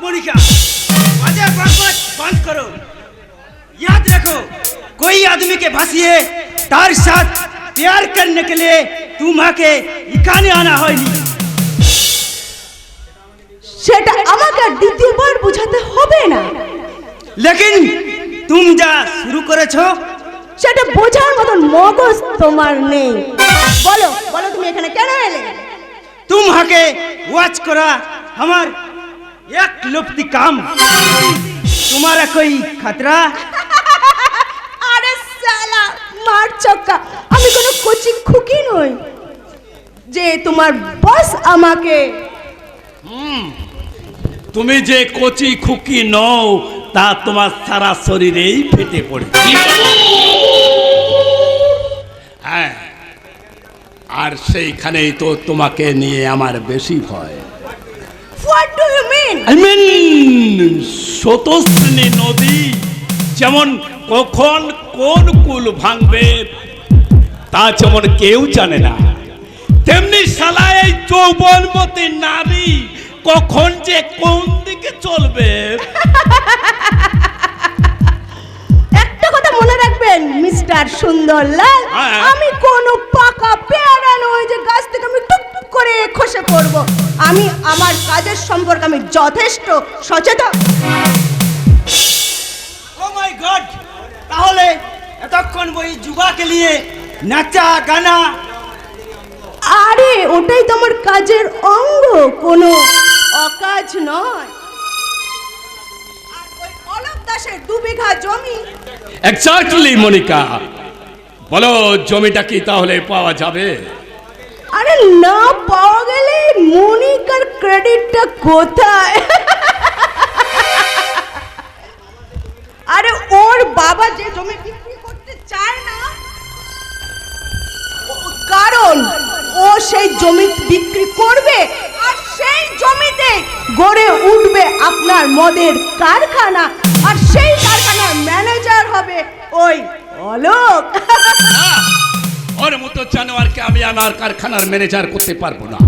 मोनिका, बाजा बकवास बंद करो। याद रखो, कोई आदमी के भासिए तार साथ प्यार करने के लिए तुम्हाके इकाने आना হয়নি। সেটা আমাকে দ্বিতীয়বার বোঝাতে হবে না। लेकिन तुम जा शुरू করেছো সেটা বোঝার মতন মগজ তোমার নেই। বলো বলো তুমি এখানে কেন এলে? तुम्हाके वॉच करा हमार एक लुप्ती काम। तुम्हारा कोई खतरा? আরে শালা মার চক্কা, আমি কোনো কোচিং খুকি নই যে তোমার বস আমাকে। তুমি যে কোচি খুকি নও তা তোমার সারা শরীরেই ফেটে পড়ে। হ্যাঁ, আর সেইখানেই তো তোমাকে নিয়ে আমার বেশি ভয়। What do you mean? I mean স্রোতস্বিনী নদী যেমন কখন কোন কুল ভাঙবে তা যেমন কেউ জানে না, তেমনি শালা এই যৌবনবতী নারী কখন যে কোন দিকে চলবে। একটা কথা মনে রাখবেন মিস্টার সুন্দরলাল, আমি কোনো পাকা পেয়ারা নই যে গাছ থেকে আমি টুক করে খসে পড়ব। আমি আমার কাজের সম্পর্কে আমি যথেষ্ট সচেতন। ও মাই গড, তাহলে এতক্ষণ ওই যুবাকে নিয়ে নাচা গানা? আরে ওটাই তো আমার কাজের অঙ্গ, কোনো অকাজ নয়। আর ওই অলোক দাসের 2 বিঘা জমি। এক্স্যাক্টলি মনিকা, বলো জমিটা কি তাহলে পাওয়া যাবে? আরে না পাওয়া গেলে মনিকার ক্রেডিটটা কোথায়? আরে ওর বাবা যে জমি বিক্রি করতে চায় না, কারণ ও সেই জমি বিক্রি করবে আর সেই জমিতে গড়ে উঠবে আপনার মদের কারখানা, আর সেই কারখানার ম্যানেজার হবে ওই অলোক। ওর মতো জানোয়ারকে আমি আমার কারখানার ম্যানেজার করতে পারবো না।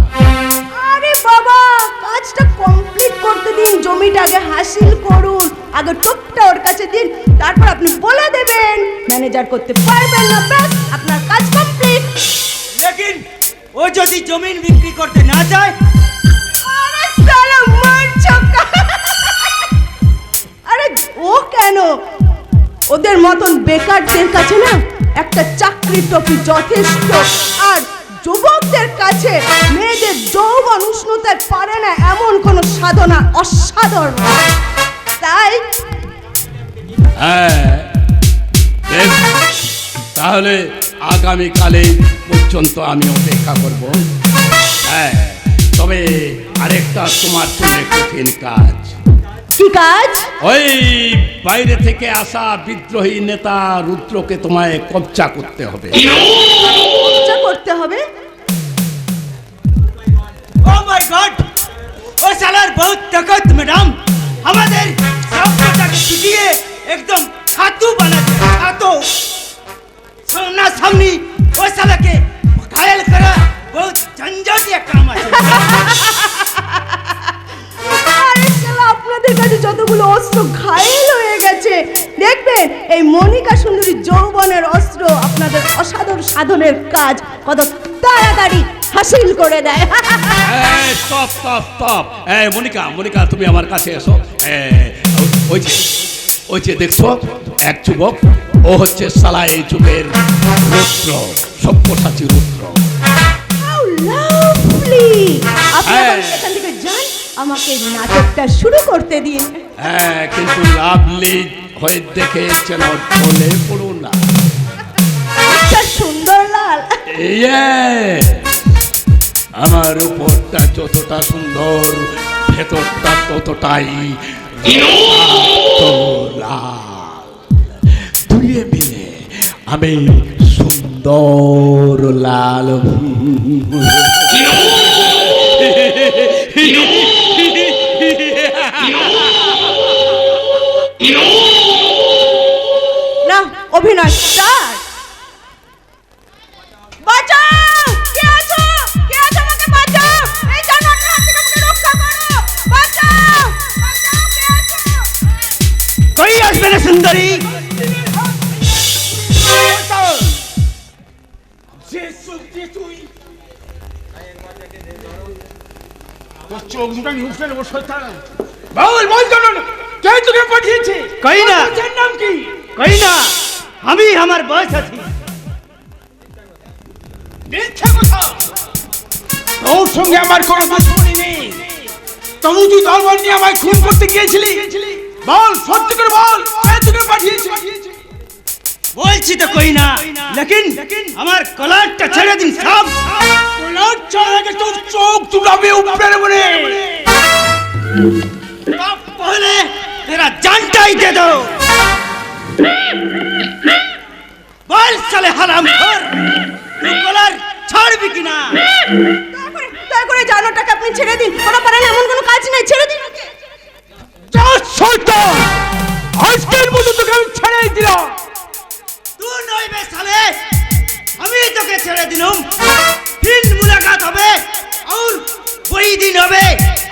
আরে বাবা, কাজটা কমপ্লিট করতে দিন, জমিটা আগে হাসিল করুন, আগে টুকটা ওর কাছে দিন, তারপর আপনি বলে দেবেন ম্যানেজার করতে পারবেন না, ব্যাস আপনার কাজ কমপ্লিট। लेकिन वो যদি জমিন বিক্রি করতে না যায়? আরে শালা মার চক্কা, আরে ও কেন? ওদের মতন বেকারদের কাছে না একটা চাকরির টপি যথেষ্ট, আর যুবকদের কাছে মেয়েদের যৌবন উষ্ণতায় পারে না এমন কোন সাধনা অসাধারণ। তাই হ্যাঁ, বেশ, তাহলে আগামীকালে পর্যন্ত আমি অপেক্ষা করব। হ্যাঁ, তবে আরেকটা তোমার জন্য কঠিন কাজ। কি কাজ? ওই বাইরে থেকে আসা বিদ্রোহী নেতা রুদ্রকে তোমায় কবজা করতে হবে। কবজা করতে হবে? ও মাই গড, ও শালার বহুত তাকত ম্যাডাম, আমাদের সবটাকে ছুটিয়ে একদম ছাতু বানাচ্ছে। ছাতু সামনা সামনি ও শালাকে ঘায়েল করা বহুত ঝঞ্ঝাটিয়া কাম আছে। আরে শালা, আপনাদের কাছে যতগুলো অস্ত্র ঘায়েল হয়ে গেছে, দেখবেন এই মনিকা সুন্দরী যৌবনের অস্ত্র আপনাদের অসাধারণ সাধনের কাজ কত তাড়াতাড়ি হাসিল করে দেয়। Stop stop stop, Monica Monica তুমি আমার কাছে এসো। ওই যে দেখছো এক যুবক, ও হচ্ছে শালা এই যুগের রুদ্র, সব্যসাচী রুদ্র। How lovely! আপনারা এখান থেকে যান, আমাকে নাটকটা শুরু করতে দিন। হ্যাঁ, কিন্তু লাভলি হয়ে দেখে যেন ঢলে পড়ো না। সুন্দরলাল, আমার উপরটা যতটা সুন্দর, ভেতরটা ততটাই লাল। দুয়ে মিলে আমি সুন্দর লাল। না অভিনয় স্টার্ট। বাঁচাও, কে আছো? কে আছো? আমাকে বাঁচাও, এই জানোয়ারটার হাত থেকে আমাকে রক্ষা করো, বাঁচাও বাঁচাও। সুন্দরী, চোখ দুটো নিউজের বসে থাক। বল বল তো, কে তোকে পাঠিয়েছে? কই না, তোর নাম কি? কই না, আমি আমার বয়স আছি। মিথ্যা কথা, তোর সঙ্গে আমার কোনো দুশ্মনী নেই। তবু তুই দলবল নিয়ে আমায় খুন করতে গিয়েছিলি। বল, সত্যি করে বল, কে তোকে পাঠিয়েছে? বলছি তো কই না, লেকিন আমার কলারটা ছেড়ে দিন সব। কলার ছাড়াকে তোর চোখ দুটাবে উপরে বলে। पहले तेरा जानटा ही दे दो। बोल साले हराम खोर, तू कलर ছাড় भी कि ना? দয়া করে জানোটাকে আপনি ছেড়ে দিন, ওরা পারেন এমন কোনো কাজ নাই, ছেড়ে দিন ওকে। যা শয়তান, আজকের মতো তোকে আমি ছেড়েই দিলাম। तू नहीं बे साले, আমি তোকে ছেড়ে দিলাম। फिर मुलाकात হবে और वही दिन হবে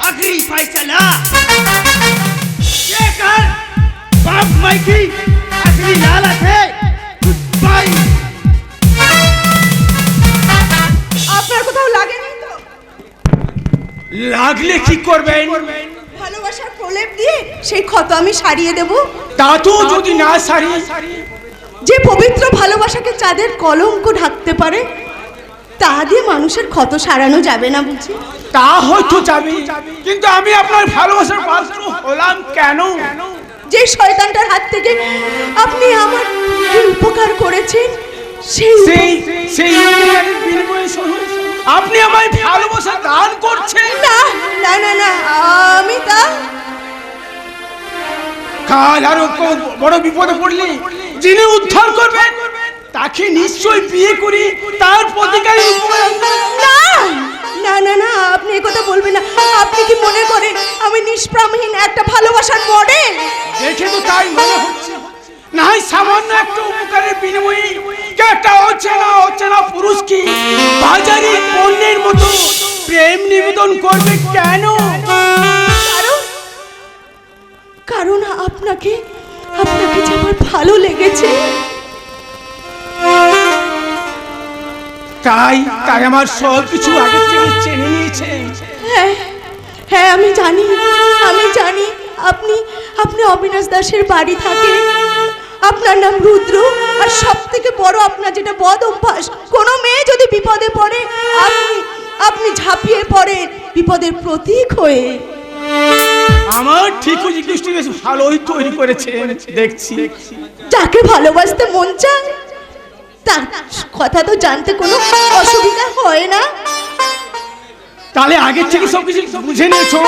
आखिरी फैसला। ये कर बाप माई की आखिरी लालच है, बाय। আপনার কোথাও লাগেনি তো? লাগলে কি করবেন? ভালোবাসার প্রলেপ দিয়ে সেই ক্ষত আমি সারিয়ে দেব। তা তো যদি না সারি, যে পবিত্র ভালোবাসাকে চাঁদের কলঙ্ক ঢাকতে পারে, তা দিয়ে মানুষের ক্ষত সারানো যাবে না বুঝি? তা হয়তো যাবে, কিন্তু আমি আপনার ভালোবাসার পাত্র হলাম কেন? যে শয়তানটার হাত থেকে আপনি আমার কি উপকার করেছেন, সেই সেই সেই উপকারের বিনিময়ে স্বরূপ আপনি আমায় ভালোবাসা দান করছেন। না না না না, আমি তা কাল আরো বড় বিপদে পড়লে যিনি উদ্ধার করবেন তাকে নিশ্চয়ই বিয়ে করি তার প্রতিকারী উপকার আনবেন। না না না না, আপনি এই কথা বলবেন না। আপনি কি মনে করেন আমি নিষ্প্রাণহীন একটা ভালোবাসার মডেল? দেখে তো তাই মনে হচ্ছে। না হয় সামান্য একটা উপকারের বিনিময়ে কে একটা অচেনা পুরুষকে বাজারে পণ্যের মতো প্রেম নিবেদন করবে কেন? কারণ কারণ আপনাকে আপনাকে যে আমার ভালো লেগেছে। তাই তাই আমার সব কিছু আগে থেকে চেনে নিয়েছে। হ্যাঁ হ্যাঁ, আমি জানি আপনি আপনি অবিনাশ দাসের বাড়ি থাকেন। আপনার নাম রুদ্র, আর সব থেকে বড় আপনার যেটা বদ অভ্যাস, কোনো মেয়ে যদি বিপদে পড়ে আপনি আপনি ঝাঁপিয়ে পড়েন বিপদের প্রতীক হয়ে। আমার ঠিকই জিনিসটি বেশ ভালোই তৈরি করেছেন দেখছি। যাকে ভালোবাসতে মন চায় তার কথা তো জানতে কোনো অসুবিধা হয় না। তাহলে আগে থেকে সবকিছু বুঝে নিয়েছো?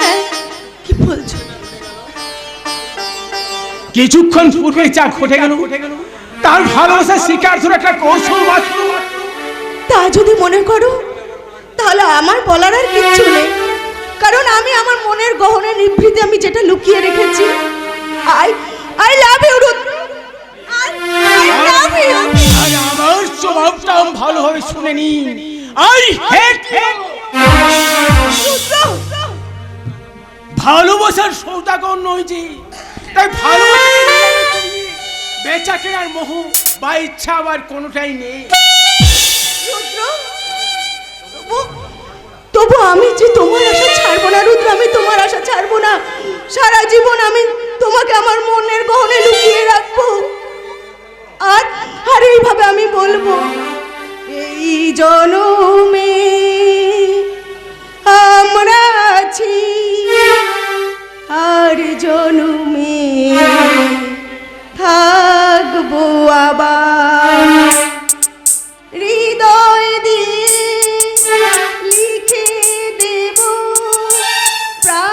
হ্যাঁ, কি বলছো? কিছুক্ষণ পূর্বে যা ঘটে গেল তার ভালোবাসার শিকার ধরে একটা কৌশল মাত্র। তা যদি মনে করো তাহলে আমার বলার আর কিচ্ছু নেই, কারণ আমি আমার মনের গহনে নিভৃতে আমি যেটা লুকিয়ে রেখেছি। I love you Rudra, I love you. আর আমার স্বভাবটাও ভালোভাবে শুনে নি। আই হেট রুদ্র, ভালোবাসার সৌদাগর নয় যে, তাই ভালোবাসা বেচা কেনার মোহ বা ইচ্ছা আবার কোনোটাই নেই। রুদ্র, তবু আমি যে তোমার আশা ছাড়বো না রুদ্র, আমি তোমার আশা ছাড়বো না। সারা জীবন আমি তোমাকে আমার মনের গহনে লুকিয়ে রাখবো। আর এইভাবে আমি বলবো, এই জনমে আমরা আছি, আর জনমে থাকবো আবার। হৃদয় দিয়ে লিখে দেব প্রাণ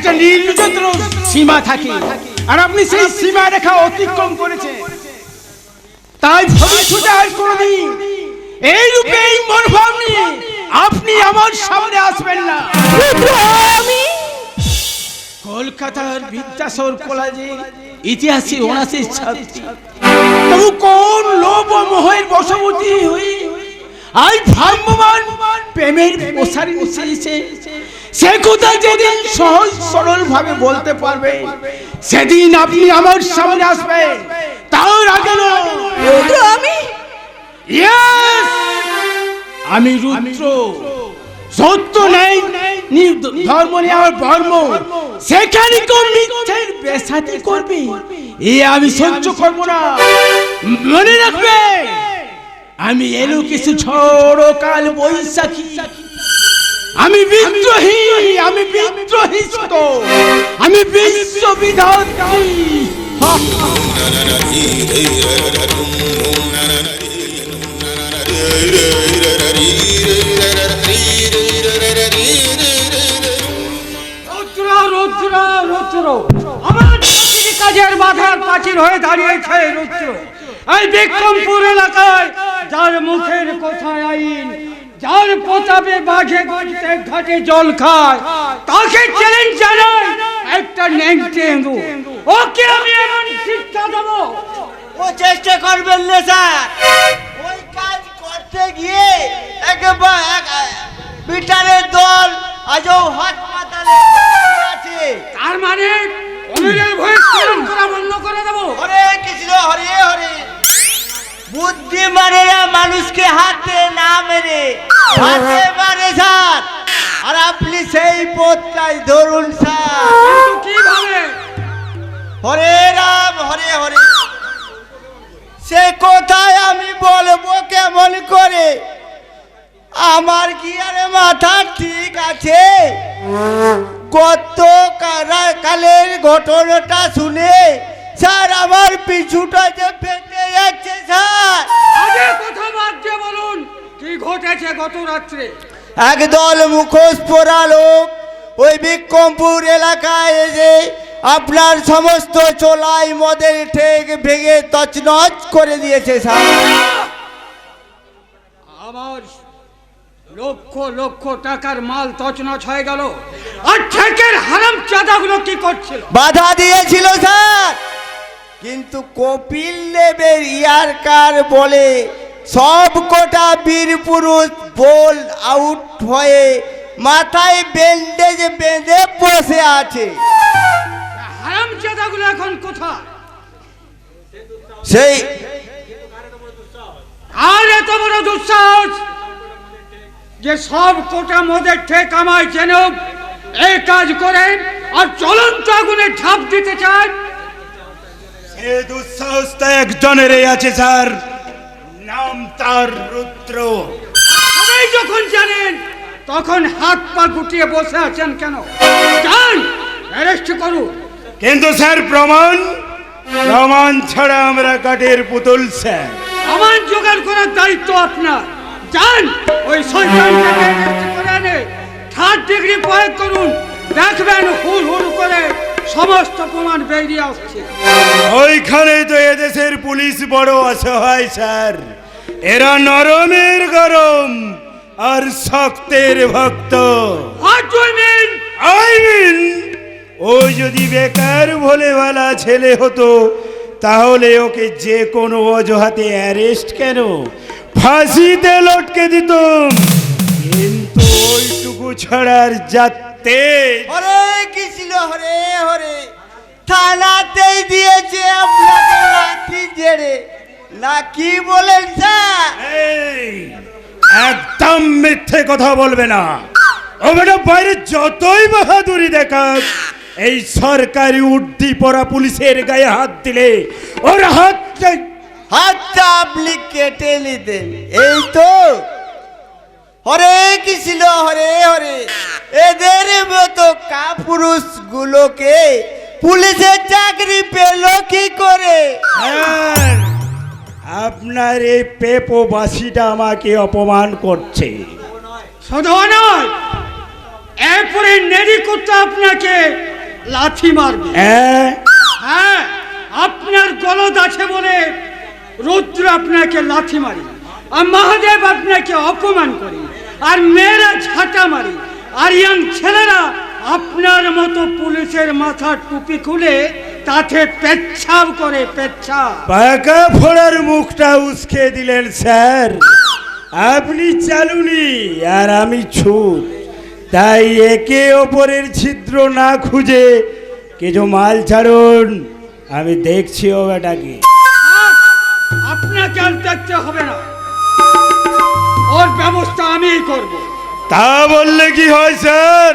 একটা নির্যাতন সীমা থাকে, আর আপনি সেই সীমা রেখা অতিক্রম করেছেন। তাই ভবিষ্যতে আর কোনোদিন এই রূপে এই মনোভাব নিয়ে আপনি আমার সামনে আসবেন না। আমি কলকাতার বিদ্যাসাগর কলেজে ইতিহাসে অনার্সের ছাত্রী, তবু কোন লোভ ও মোহের বশবর্তী হয়ে আজ ভ্রাম্যমান প্রেমের প্রসারী মিশিয়েছে, সে কথা যেদিন সহজ সরল ভাবে বলতে পারবে সেদিন আপনি আমার সামনে আসবেন, তার আগে নয়। আমি Yes! আমি রুদ্র, সত্য নেই ধর্ম নেই আমার ধর্ম, সেখানে কেউ মিথ্যের বেসাতি করবে এ আমি সহ্য করবো না। মনে রাখবে, আমি এলো কিছু ঝড় কাল বৈশাখী, আমি বিদ্রোহী, আমি বিদ্রোহিষ্ঠ, আমি বিশ্ববিধাত্রী। আমার কাজের বাধার প্রাচীর হয়ে দাঁড়িয়েছে রুদ্র। এই বিক্রমপুর এলাকায় যার মুখের কথায় আইন, যার প্রতাপে বাঘে গঞ্জে ঘাটে জল খায়, তাকে চ্যালেঞ্জ জানাই একটা ন্যাংটেঙ্গু। ওকে আমি এমন শিক্ষা দেবো, ও চেষ্টা করবেন না স্যার, ওই কাজ করতে গিয়ে বিটারের দল আজও হাত পাতালে আছে। তার মানে অমিরের ভয়ে চরণ করা বন্ধ করে দেবো। হরে কৃষ্ণ হরে হরে। বুদ্ধিমানেরা মানুষকে হাতে না মেরে হাতে মারে স্যার, আর আপনি সেই পথটাই ধরুন স্যার। কিন্তু কিভাবে? হরে রাম হরে হরে। সে কোথায় আমি বলবো কেমন করে? আমার কি আরে মাথা ঠিক আছে? গত কালের ঘটনাটা শুনে স্যার আমার পিছুটা যে ফেটে যাচ্ছে স্যার। আগে কথা বাদ বলুন, কি ঘটেছে গত রাত্রে? একদল মুখোশ পরা লোক ওই বিক্রমপুর এলাকায় এসে আপনার সমস্ত চোলাই মদের ঠেক ভেঙে তছনছ করে দিয়েছে স্যার। আমার লক্ষ লক্ষ টাকার মাল তছনছ হয়ে গেল, আর ঠেকের হারাম চাঁদাগুলো কি করছিল? বাধা দিয়েছিল স্যার, কিন্তু কপিল দেবের ইয়ারকার বলে সব কটা বীর পুরুষ বল আউট হয়ে মাথায় ব্যান্ডেজ বেঁধে বসে আছে। হারাম চাঁদাগুলো এখন কোথায়? সেই আর এত বড় দুঃসাহস যে সব কোটা মদের ঠেক আমায় যেন এই কাজ করে আর চলন্ত আগুনে ঝাঁপ দিতে চায়। সে দুঃসাহসটা একজনের আছে স্যার, নাম তার রুদ্র। সবাই যখন জানেন তখন হাত পা গুটিয়ে বসে আছেন কেন? যান, অ্যারেস্ট করুন। কিন্তু স্যার প্রমাণ ছাড়া আমরা কাঠের পুতুল স্যার। প্রমাণ জোগাড় করার দায়িত্ব আপনার। যান, ওই শয়তানটাকে অ্যারেস্ট করে এনে 3rd ডিগ্রি প্রয়োগ করুন, দেখবেন হুড় করে সমস্ত প্রমাণ বেরিয়ে আসছে। ওইখানে তো এদেশের পুলিশ বড় অসহায় স্যার, এরা নরমের গরম আর শক্তের ভক্ত। What do you mean? I mean, ও যদি বেকার ভোলেওয়ালা ছেলে হতো তাহলে ওকে যে কোনো অজুহাতে অ্যারেস্ট কেন, ফাঁসিতে লটকে দিতাম। কিন্তু ওইটুকু ছাড়ার যাতে হরে কৃষ্ণ হরে হরে। থানাতেই দিয়েছে আপনাকে লাঠি জেড়ে, না কি বলেন স্যার? এই, একদম মিথ্যে কথা বলবে না। ও বেটা বাইরে যতই বাহাদুরি দেখাক, এই সরকারি উর্দি পরা পুলিশের গায়ে হাত দিলে ওর হাতটা আপনি কেটে নিতেন, এই তো। হরে কৃষ্ণ হরে হরে। এদের মতো কাপুরুষ গুলোকে পুলিশের চাকরি পেল কি করে? স্যার, আপনার এই পেপোবাসীটা আমাকে অপমান করছে। শুধু নয়, এরপরে নেড়ি করতে আপনাকে লাথি মারবে। হ্যাঁ, আপনার গলদ আছে বলে রুদ্র আপনাকে লাথি মারি, আর মহাদেব আপনাকে অপমান করে, আর মেয়েরা ঝাঁটা মারি, আর ইয়াং ছেলেরা আপনার মতো পুলিশের মাথার টুপি খুলে তাতে পেচ্ছাব করে, পেচ্ছাব। পাকা ফোড়ার মুখটা উস্কে দিলেন স্যার। আপনি চালুনি আর আমি ছুট, তাই একে অপরের ছিদ্র না খুঁজে কিছু মাল ছাড়ুন, আমি দেখছি ও বেটাকে। আপনাকে আর দেখতে হবে না, ওর ব্যবস্থা আমিই করব। তা বললে কি হয় স্যার?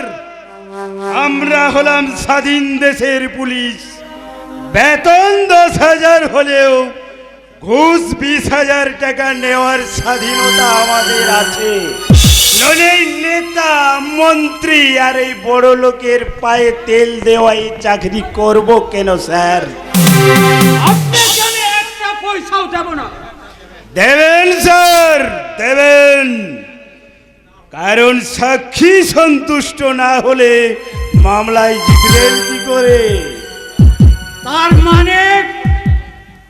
আমরা হলাম স্বাধীন দেশের পুলিশ, বেতন 10,000 হলেও ঘুষ 20,000 টাকা নেওয়ার স্বাধীনতা আমাদের আছে। নইলে নেতা মন্ত্রী আর এই বড় লোকের পায়ে তেল দেওয়াই চাকরি করব কেন স্যার? আপনাকে আমি একটা পয়সাও দেব না। দেবেন স্যার, দেবেন, কারণ সাক্ষী সন্তুষ্ট না হলে মামলায় জিতবেন কি করে? তার মানে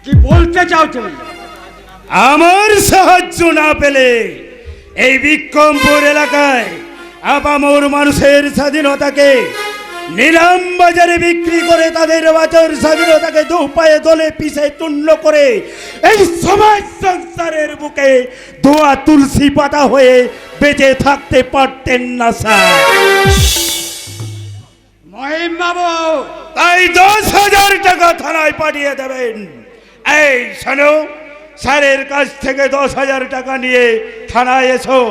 কি বলতে চাও তুমি? আমার সাহায্য না পেলে এই বিক্রমপুর এলাকায় আপামর মানুষের স্বাধীনতাকে নিলাম বাজারে বিক্রি করে তাদের বাজার স্বাধীনতাকে দু পায়ে দলে পিছে চূর্ণ করে এই সমাজ সংসারের বুকে ধোয়া তুলসী পাতা হয়ে বেঁচে থাকতে পারতেন না স্যার। মহিম বাবু, তাই 10,000 টাকা থানায় পাঠিয়ে দেবেন। এই শোনো, স্যারের কাছ থেকে 10,000 টাকা নিয়ে থানায় এসো,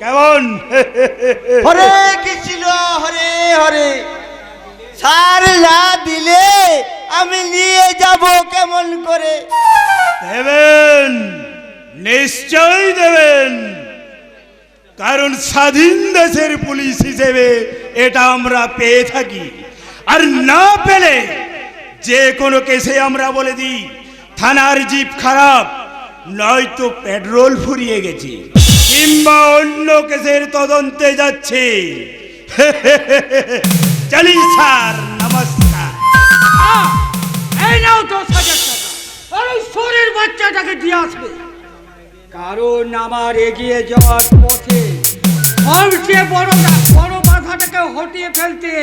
কেমন? হরে কৃষ্ণ হরে হরে। স্যার না দিলে আমি নিয়ে যাব কেমন করে? দেবেন, নিশ্চয়ই দেবেন, কারণ স্বাধীন দেশের পুলিশ হিসেবে এটা আমরা পেয়ে থাকি। আর না পেলে যে কোনো কেসে আমরা বলে দিই থানার জিপ খারাপ, নয়তো পেট্রোল ফুরিয়ে গেছে, কিংবা অন্য কেসের তদন্তে যাচ্ছে। চলি স্যার, নমস্কার। এই নাও 10,000 টাকা, আর ওই শরীর বাচ্চাটাকে দিয়ে আসবে। কারণ আমার এগিয়ে যাওয়ার পথে সবচেয়ে বড় বাধাটাকে হটিয়ে ফেলতে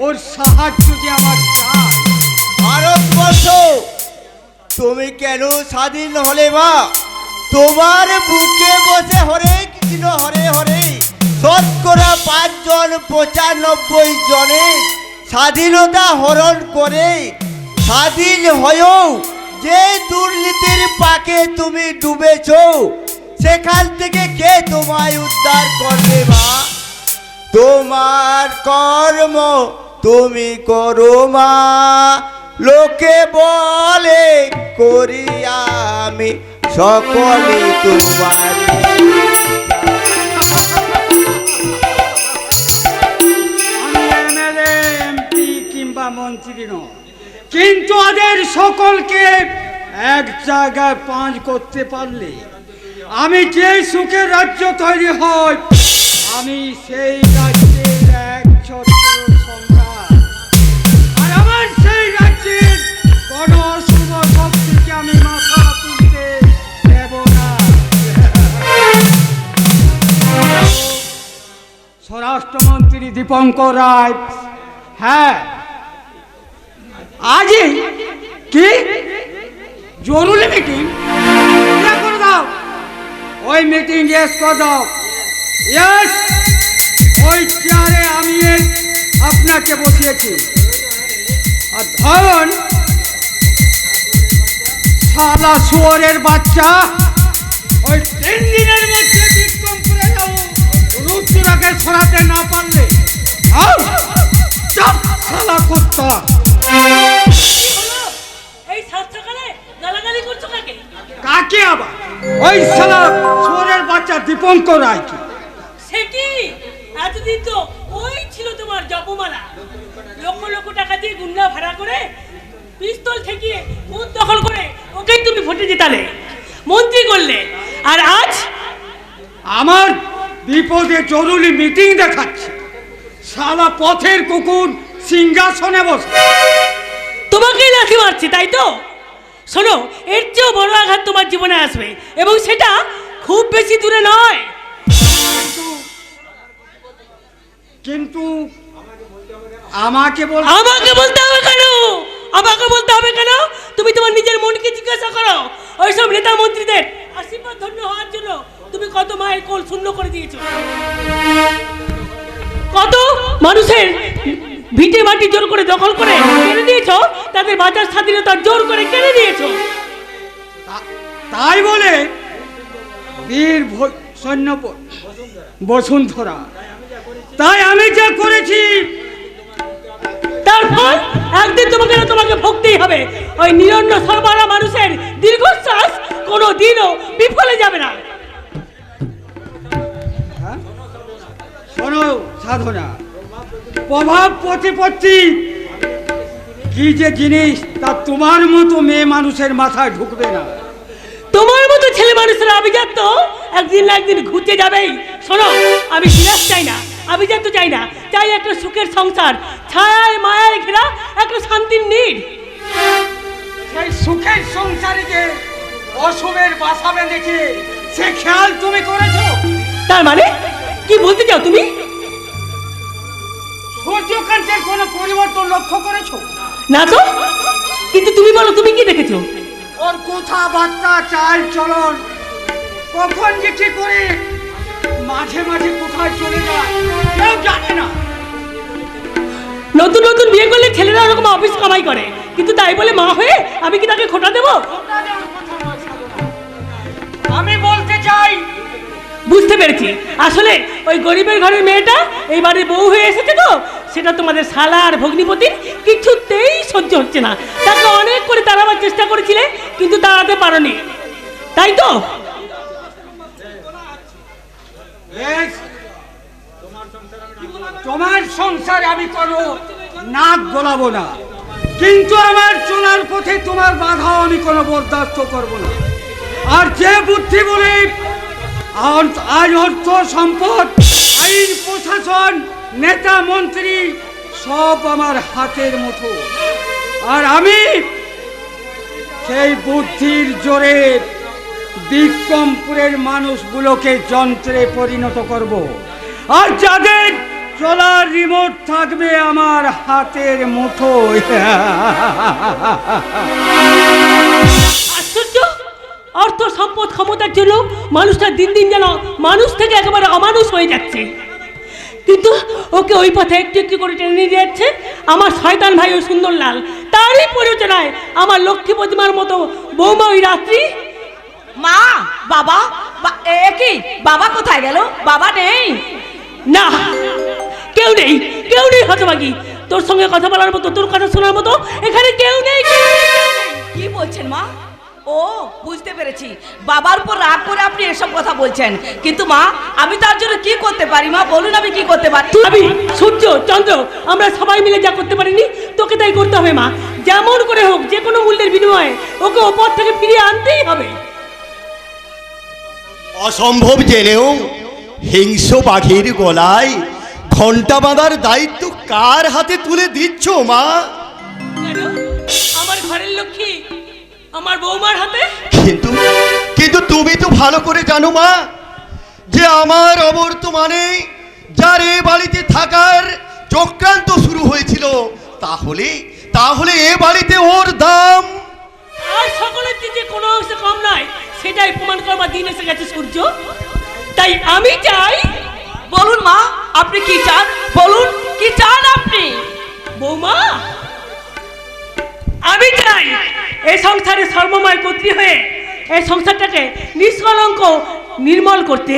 ওর সাহায্য যে আমার চাই। ভারতবর্ষ তুমি কেন স্বাধীন হলে মা? তোমার বুকে বসে হরে কৃষ্ণ হরে হরে 5 জন 95 জনে স্বাধীনতা হরণ করে স্বাধীন হয়েও যে দুর্নীতির পাকে তুমি ডুবেছ, সেখান থেকে কে তোমায় উদ্ধার করবে মা? তোমার কর্ম তুমি করো মা, লোকে বলে করি আমি সকলে তোমার। এমপি কিংবা মন্ত্রী নয়, কিন্তু ওদের সকলকে এক জায়গায় পাঁচ করতে পারলে আমি যে সুখের রাজ্য তৈরি হয়, আমি সেই রাজ্যের এক ছত্র সম্রাট। আর আমার সেই রাজ্যের কোনো অশুভ শক্তিকে আমি মাথা তুলতে দেব না। স্বরাষ্ট্রমন্ত্রী দীপঙ্কর রায়, হ্যাঁ আজই কি জরুরি মিটিং করে দাও, ওই মিটিং ইয়েস করে দাও। ইয়েস, ওই চেয়ারে আমি আপনাকে বসিয়েছি। আর ধরুন শালা শুয়োরের বাচ্চা, ওই 3 দিনের মধ্যে বিক্রমপুরে যাবো, রুদ্রকে সরাতে না পারলে শালা কুত্তা। এই সাত সকালে গালাগালি করছো কাকে? কাকে আবার? ওই শালা শুয়োরের বাচ্চা দীপঙ্কর রায়। কি সে কি? এতদিন তো ওই ছিল তোমার জপমালা, লক্ষ লক্ষ টাকা দিয়ে গুন্ডা ভাড়া করে পিস্তল ঠেকিয়ে বুথ দখল করে ওকেই তুমি ভোটে জিতালে, মন্ত্রী করলে। আর আজ আমার বিপদে জরুরি মিটিং দেখাচ্ছে, শালা পথের কুকুর সিংহাসনে বসে। তোমাকেই লাথি মারছি, তাই তো? শোনো, এর চেয়েও বড় আঘাত তোমার জীবনে আসবে, এবং সেটা খুব বেশি দূরে নয়। কিন্তু আমাকে আমাকে বলতে হবে কেন? আমাকে বলতে হবে কেন? তুমি তোমার নিজের মনকে জিজ্ঞাসা করো। ওইসব নেতা মন্ত্রীদের আশীর্বাদ ধন্য হওয়ার জন্য তুমি কত মায়ের কোল শূন্য করে দিয়েছো, কত মানুষের ভিটে মাটি জোর করে দখল করে কেড়ে দিয়েছো, তাদের বাজার স্বাধীনতা জোর করে কেড়ে দিয়েছো। তাই বলে বীর সৈন্য বসুন্ধরা, তাই আমি যা করেছি, তারপর একদিন তোমাকে ভুগতেই হবে। ওই নিরন্ন সর্বহারা মানুষের দীর্ঘশ্বাস কোনো দিনও বিফলে যাবে না। শোনো সাধনা, প্রভাব প্রতিপত্তি কি যে জিনিস তা তোমার মতো মেয়ে মানুষের মাথায় ঢুকবে না। তোমার মতো ছেলে মানুষের আভিজাত্য একদিন না একদিন ঘুরতে যাবেই। শোনো, আমি বিলাস চাই না, আভিজাত্য চাই না, চাই একটা সুখের সংসার, ছায়ায় মায়ায় ঘেরা একটা শান্তির নীড়। সেই সুখের সংসারে যে অশুভের বাসা বেঁধেছে সে খেয়াল তুমি করেছো? তার মানে কি বলতে চাও তুমি? সূর্যকান্তের কোনো পরিবর্তন লক্ষ্য করেছো? না তো, কিন্তু তুমি বলো, তুমি কি দেখেছো? ওর কথাবার্তা, চাল চলন, কখন যে কি করে মাঝে মাঝে কোথায় চলে যায় কেউ জানে না। নতুন নতুন বিয়ে করলে ছেলেরা ওরকম অফিস কামাই করে, কিন্তু তাই বলে মা হয়ে আমি কি তাকে খোটা দেবো? আমি বলতে চাই, বুঝতে পেরেছি, আসলে ওই গরিবের ঘরের মেয়েটা এই বাড়ির বউ হয়ে এসেছে তো, সেটা তোমাদের শালা আর ভগ্নিপতির কিছুতেই সহ্য হচ্ছে না। তাকে অনেক করে তাড়াবার চেষ্টা করেছিলে, কিন্তু তাড়াতে পারোনি, তাই তো? বেশ, তোমার সংসার আমি করো নাক গলাবো না, কিন্তু আমার চলার পথে তোমার বাধা আমি কোনো বরদাস্ত করব না। আর যে বুদ্ধি বলে আজ অর্থ সম্পদ, আইন প্রশাসন, নেতা মন্ত্রী সব আমার হাতের মুঠো, আর আমি সেই বুদ্ধির জোরে বিক্রমপুরের মানুষগুলোকে যন্ত্রে পরিণত করব, আর যাদের চলার রিমোট থাকবে আমার হাতের মুঠোয়। আশ্চর্য! অর্থ সম্পদ ক্ষমতার জন্য মানুষটা দিন দিন যেন মানুষ থেকে একেবারে অমানুষ হয়ে যাচ্ছে, কিন্তু ওকে ওই পথে একটু একটু করে টেনে নিয়ে যাচ্ছে আমার শয়তান ভাই ও সুন্দরলাল। তারই প্ররোচনায় আমার লক্ষ্মী প্রতিমার মতো বৌমা ওই রাত্রি। মা, বাবা, কি বাবা কোথায় গেল? বাবা নেই? না, কেউ নেই, কেউ নেই হতভাগী। তোর সঙ্গে কথা বলার মতো, তোর কথা শোনার মতো এখানে কেউ নেই। কি বলছেন মা? ও, বুঝতে পেরেছি, বাবার উপর রাগ করে আপনি এসব কথা বলছেন, কিন্তু মা আমি তার জন্য কি করতে পারি? মা বলুন, আমি কি করতে পারি? আমি, সূর্য, চন্দ্র, আমরা সবাই মিলে যা করতে পারিনি তোকে তাই করতে হবে মা। যেমন করে হোক, যে কোনো মূল্যের বিনিময়ে ওকে ওপর থেকে ফিরিয়ে আনতেই হবে। অসম্ভব জেনেও হিংস্র বাঘের গলায় ঘন্টা বাঁধার দায়িত্ব কার হাতে তুলে দিচ্ছ মা? কেন? আমার ঘরের লক্ষ্মী আমার বৌমার হাতে। কিন্তু কিন্তু তুমি তো ভালো করে জানো মা, যে আমার অবর্তমানে যার এ বাড়িতে থাকার চক্রান্ত শুরু হয়েছিল, তাহলে তাহলে এ বাড়িতে ওর দাম আর সকলের দিকে কোনো অংশে কম নয়, সেটাই প্রমাণ করবার দিন এসে গেছে সূর্য। তাই আমি চাই। বলুন মা, আপনি কি চান? বলুন, কি চান আপনি? বৌমা, আমি চাই এই সংসারে সর্বময় কর্ত্রী হয়ে এই সংসারটাকে নিষ্কলঙ্ক নির্মল করতে।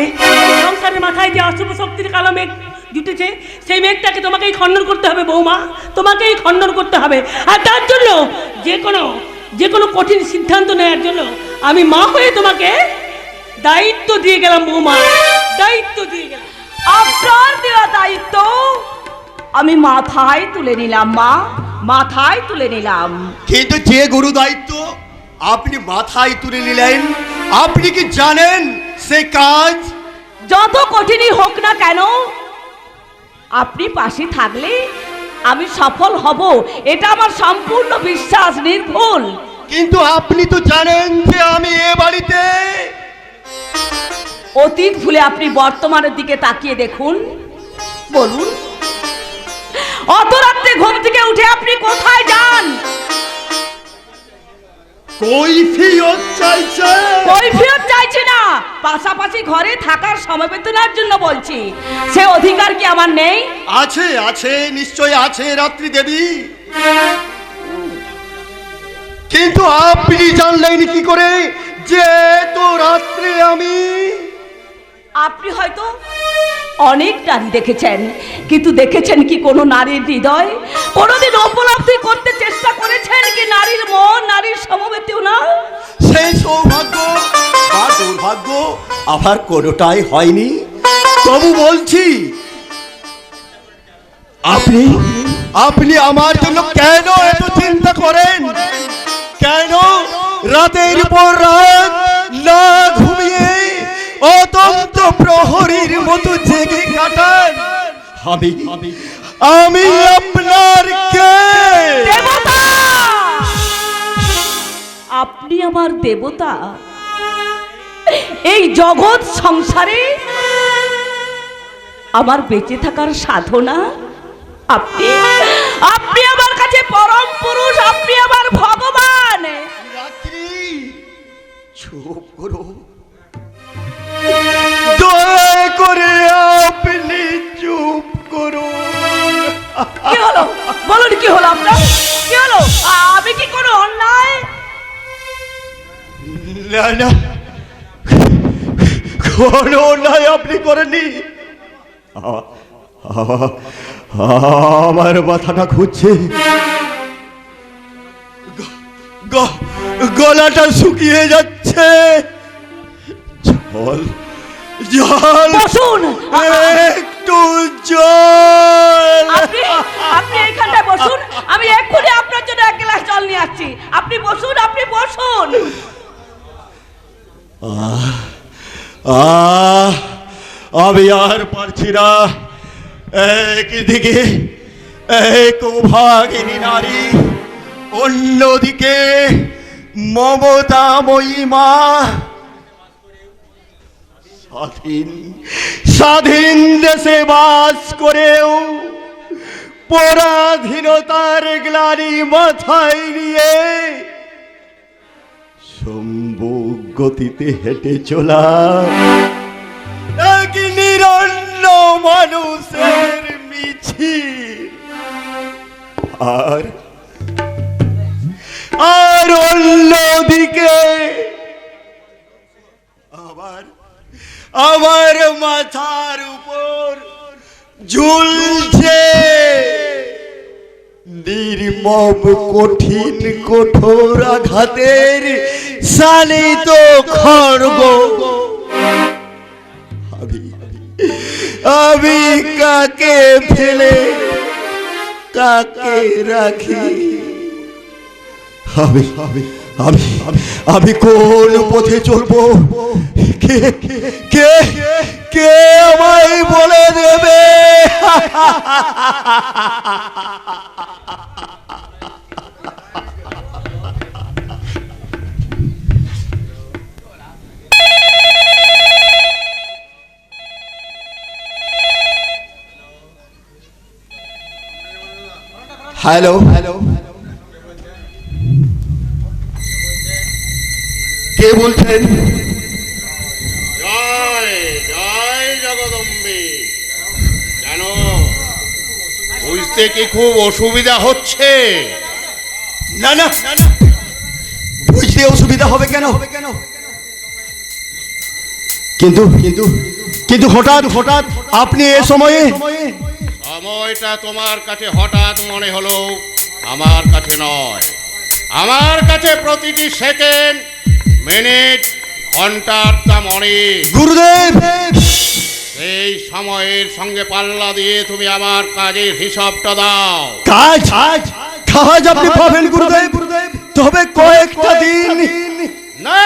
সংসারের মাথায় যে অশুভ শক্তির কালো মেঘ জুটেছে, সেই মেঘটাকে তোমাকেই খণ্ডন করতে হবে বৌমা, তোমাকেই খণ্ডন করতে হবে। আর তার জন্য যে কোনো কঠিন সিদ্ধান্ত নেওয়ার জন্য আমি মা হয়ে তোমাকে দায়িত্ব দিয়ে গেলাম বৌমা, দায়িত্ব দিয়ে গেলাম। আপনার দেওয়া দায়িত্ব আমি মাথায় তুলে নিলাম মা, মাথায় তুলে নিলাম। কিন্তু যে গুরু দায়িত্ব আপনি মাথায় তুলে নিলেন, আপনি কি জানেন সে কাজ যত কঠিনই হোক না কেন, আপনি পাশে থাকলে আমি সফল হব, এটা আমার সম্পূর্ণ বিশ্বাস, নির্ভুল। কিন্তু আপনি তো জানেন যে আমি এ বাড়িতে। অতীত ভুলে আপনি বর্তমানের দিকে তাকিয়ে দেখুন, বলুন অত রাত্রে ঘুম থেকে উঠে আপনি কোথায় যান? কৈফিয়ত চাইছে? কৈফিয়ত চাইছি না, পাশাপাশি ঘরে থাকার সমবেদনার জন্য বলছি। সে অধিকার কি আমার নেই? আছে, আছে, নিশ্চয় আছে রাত্রি দেবী। কিন্তু আপনি জানলেন কি করে যে তো রাত্রে আমি? আপনি হয়তো অনেক নারী দেখেছেন, কিন্তু দেখেছেন কি কোনো নারীর হৃদয়? কোনোদিন উপলব্ধি করতে চেষ্টা করেছেন কি নারীর মন, নারীর সমবেদনা? সেই সৌভাগ্য বা দুর্ভাগ্য আমার কোনোটাই হয়নি। তবু বলছি, আপনি আপনি আমার জন্য কেন এত চিন্তা করেন? কেন রাতের পর রাত না ঘুমিয়ে অতন্ত প্রহরীর মতো জেগে কাটান? আমি আপনার কে? দেবতা! আপনি আমার দেবতা। এই জগৎ সংসারে আমার বেঁচে থাকার সাধনা আপনি। আপনি আমার কাছে পরম পুরুষ, আপনি আমার ভগবান। রাত্রি, চুপ করো, দয়া করে আপনি চুপ করুন। কি হলো বলুন, কি হলো আপনার? কি হলো? আমি কি কোনো অন্যায়? না না, কোনো অন্যায় আপনি করেননি। আমার মাথাটা ঘুরছে, গলাটা শুকিয়ে যাচ্ছে। জল, জল, বসুন। একটু জল। আপনি আপনি এইখানটায় বসুন, আমি এক্ষুনি আপনার জন্য এক গ্লাস জল নিয়ে আসছি। আপনি বসুন, আপনি বসুন। আমি আর পারছি না। একদিকে এক অভাগিনী নারী, অন্যদিকে মমতাময়ী মা। স্বাধীন দেশে বাস করেও পরাধীনতার গ্লানি মাথায় নিয়ে সম্মুখ গতিতে হেঁটে চলা এক নিরন্ন মানুষের মিছিল। আর অন্যদিকে আমার মাথার উপর ঝুলছে নির্মম কঠিন কঠোর আঘাতের শালিত খড়গ। আমি কাকে ফেলে কাকে রাখি? আমি কোন পথে চলবো? কে কে কে আমায় বলে দেবে? হ্যালো হ্যালো, কে বলছেন? জয় জয় জগদম্বে। কেন বুঝতে কি খুব অসুবিধা হচ্ছে? না না, বুঝতে অসুবিধা হবে কেন? কিন্তু কিন্তু কিন্তু হঠাৎ হঠাৎ আপনি এ সময়ে? সময়টা তোমার কাছে হঠাৎ মনে হলো, আমার কাছে নয়। আমার কাছে প্রতিটি সেকেন্ড, মিনিট, ঘন্টার দাম অনেক। গুরুদেব, এই সময়ের সঙ্গে পাল্লা দিয়ে তুমি আমার কাজের হিসাবটা দাও। কাজ কাজ আপনি পাবেন গুরুদেব, তবে কয়েকটা দিন। না,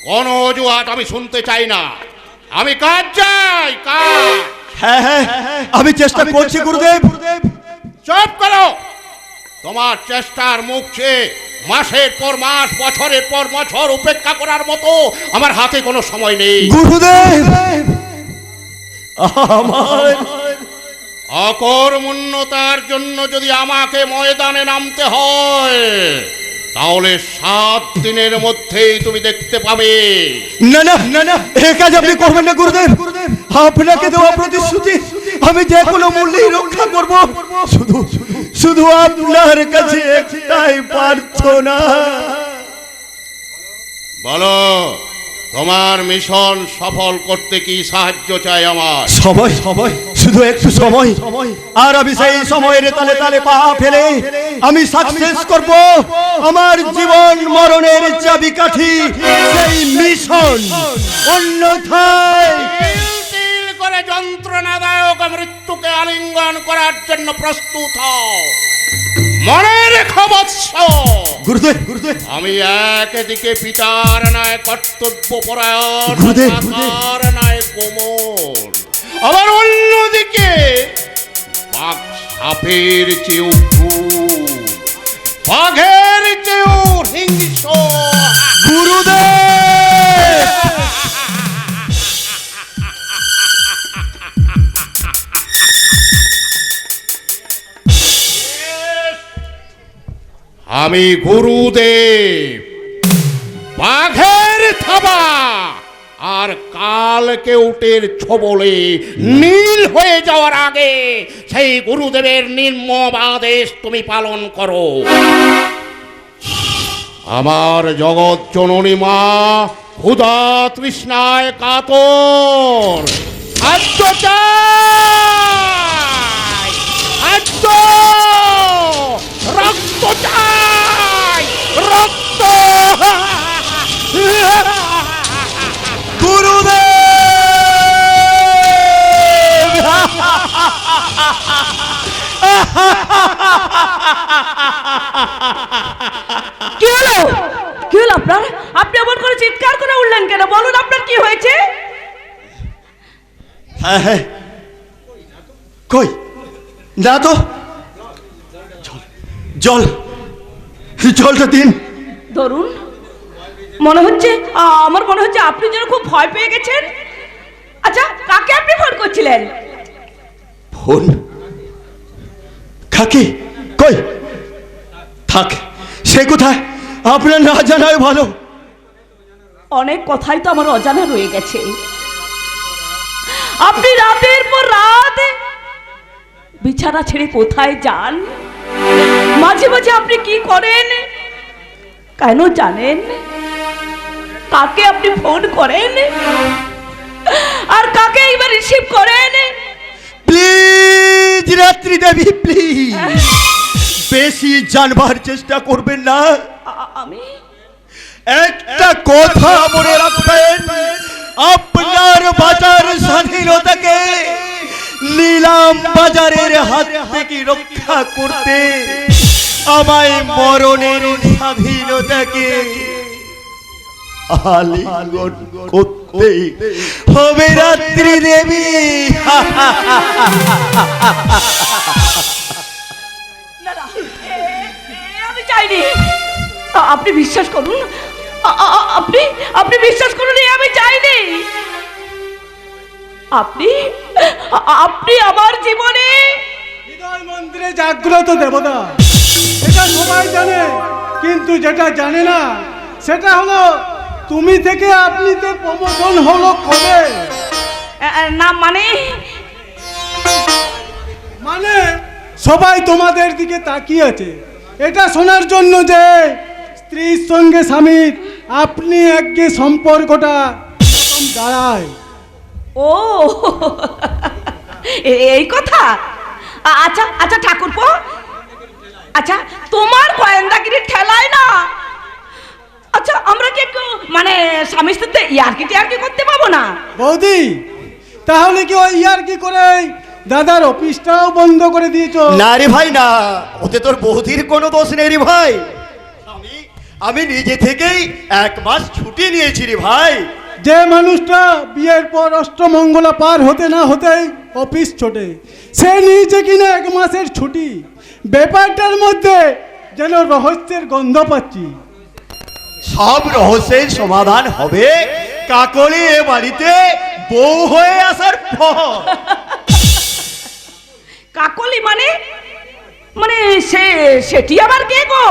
কোনো অজুহাত আমি শুনতে চাই না। আমি কাজ চাই, কাজ। হ্যাঁ হ্যাঁ, আমি চেষ্টা করছি গুরুদেব। চুপ করো। তোমার চেষ্টার মুখ চেয়ে মাসের পর মাস, বছরের পর বছর উপেক্ষা করার মতো আমার হাতে কোনো সময় নেই। গুরুদেব, আমার অকর্মণ্যতার জন্য যদি আমাকে ময়দানে নামতে হয়, তাহলে 7 দিনের মধ্যেই তুমি দেখতে পাবে। না না না না, এ কাজ আপনি করবেন না গুরুদেব। আপনাকে দেওয়া প্রতিশ্রুতি আমি যে কোনো মূল্যেই রক্ষা করব। শুধু শুধু আপনার কাছে একটাই প্রার্থনা। বলো, তোমার মিশন সফল করতে কি সাহায্য চাই আমার? সময়, শুধু একটু সময়, আর আমি সেই সময়ের তালে তালে পা ফেলে আমি সাকসেস করব আমার জীবন মরণের চাবিকাঠি, সেই মিশন। অন্যথায় তিল করে যন্ত্রণাদায়ক মৃত্যুকে আলিঙ্গন করার জন্য প্রস্তুত হও। মনে রেখো বৎস, গুরুদেব, আমি একদিকে পিতার ন্যায় কর্তব্য পরায়ণ, গুরুদেব, মাতার ন্যায় কোমল, আবার অন্যদিকে বাঘ সাপের চেয়েও ক্রূর, বাঘের চেয়েও হিংস্র। গুরুদেব, আমি গুরুদেব, বাঘের থাবা আর কালকে উটের ছোবলে নীল হয়ে যাওয়ার আগে সেই গুরুদেবের নির্মম আদেশ তুমি পালন করো। আমার জগৎ জননী মা ক্ষুধা তৃষ্ণায় কাতর, খাদ্য চাই, খাদ্য, রক্ত চাই, রক্ত। গুরুদেব, কি হলো? কি হলো আপনার? আপনি এমন করে চিৎকার করে উঠলেন কেন? বলুন আপনার কি হয়েছে? হ্যাঁ, কই না তো, জলটা দিন। ধরুন, আমার মনে হচ্ছে আপনি যেন খুব ভয় পেয়ে গেছেন। আচ্ছা, কাকে আপনি ফোন করছিলেন? ফোন? কাকে? কই থাক, সে কোথায়? আপনার না জানাই ভালো। অনেক কথাই তো আমার অজানা রয়ে গেছে। আপনি রাতের পর রাত বিছানা ছেড়ে কোথায় যান? মাঝে মাঝে আপনি কি করেন? কেন জানেন? কাকে আপনি ফোন করেন আর কাকে এবার রিসিভ করেন? প্লিজ রাত্রি দেবী, প্লিজ বেশি জানবার চেষ্টা করবেন না। আমি একটা কথা মনে রাখবেন, আপনার বাজার স্বাধীনতাকে নিলাম বাজারের হাত থেকে রক্ষা করতে আমায় মরণের স্বাধীনতাকে আলিঙ্গন করতে হবে রাত্রি দেবী। না, আমি চাইনি। আপনি বিশ্বাস করুন, আপনি বিশ্বাস করুন, আমি চাইনি। আপনি আমার জীবনে হৃদয় মন্দিরে জাগ্রত দেবতা, এটা সবাই জানে, কিন্তু যেটা জানে না সেটা হলো তুমি থেকে আপনিতে প্রমোশন হলো কবে। না মানে সবাই তোমাদের দিকে তাকিয়ে আছে এটা শোনার জন্য যে স্ত্রীর সঙ্গে স্বামীর আপনি একগে সম্পর্কটা দাঁড়ায়। ও এই কথা। আচ্ছা আচ্ছা ঠাকুরপো, আচ্ছা তোমার গোয়েন্দাগিরির ঠেলায় না, আচ্ছা আমরা কি একটু মানে স্বামী স্ত্রীতে ইয়ার্কি করতে পাবো না? বৌদি, তাহলে কি ওই ইয়ার্কি করে দাদার অফিসটাও বন্ধ করে দিয়েছো? না রে ভাই না, ওতে তোর বৌদির কোনো দোষ নেই রে ভাই। আমি নিজে থেকেই 1 মাস ছুটি নিয়েছি রে ভাই। যে মানুষটা বিয়ের পর অষ্টমঙ্গলা পার হতে না হতেই অফিস ছোটে, সে নিয়েছে কিনা 1 মাসের ছুটি। ব্যাপারটার মধ্যে যেন রহস্যের গন্ধ পাচ্ছি। সব রহস্যের সমাধান হবে কাকলি এ বাড়িতে বউ হয়ে আসার পর। কাকলি মানে মানে সেটি আবার কে গো?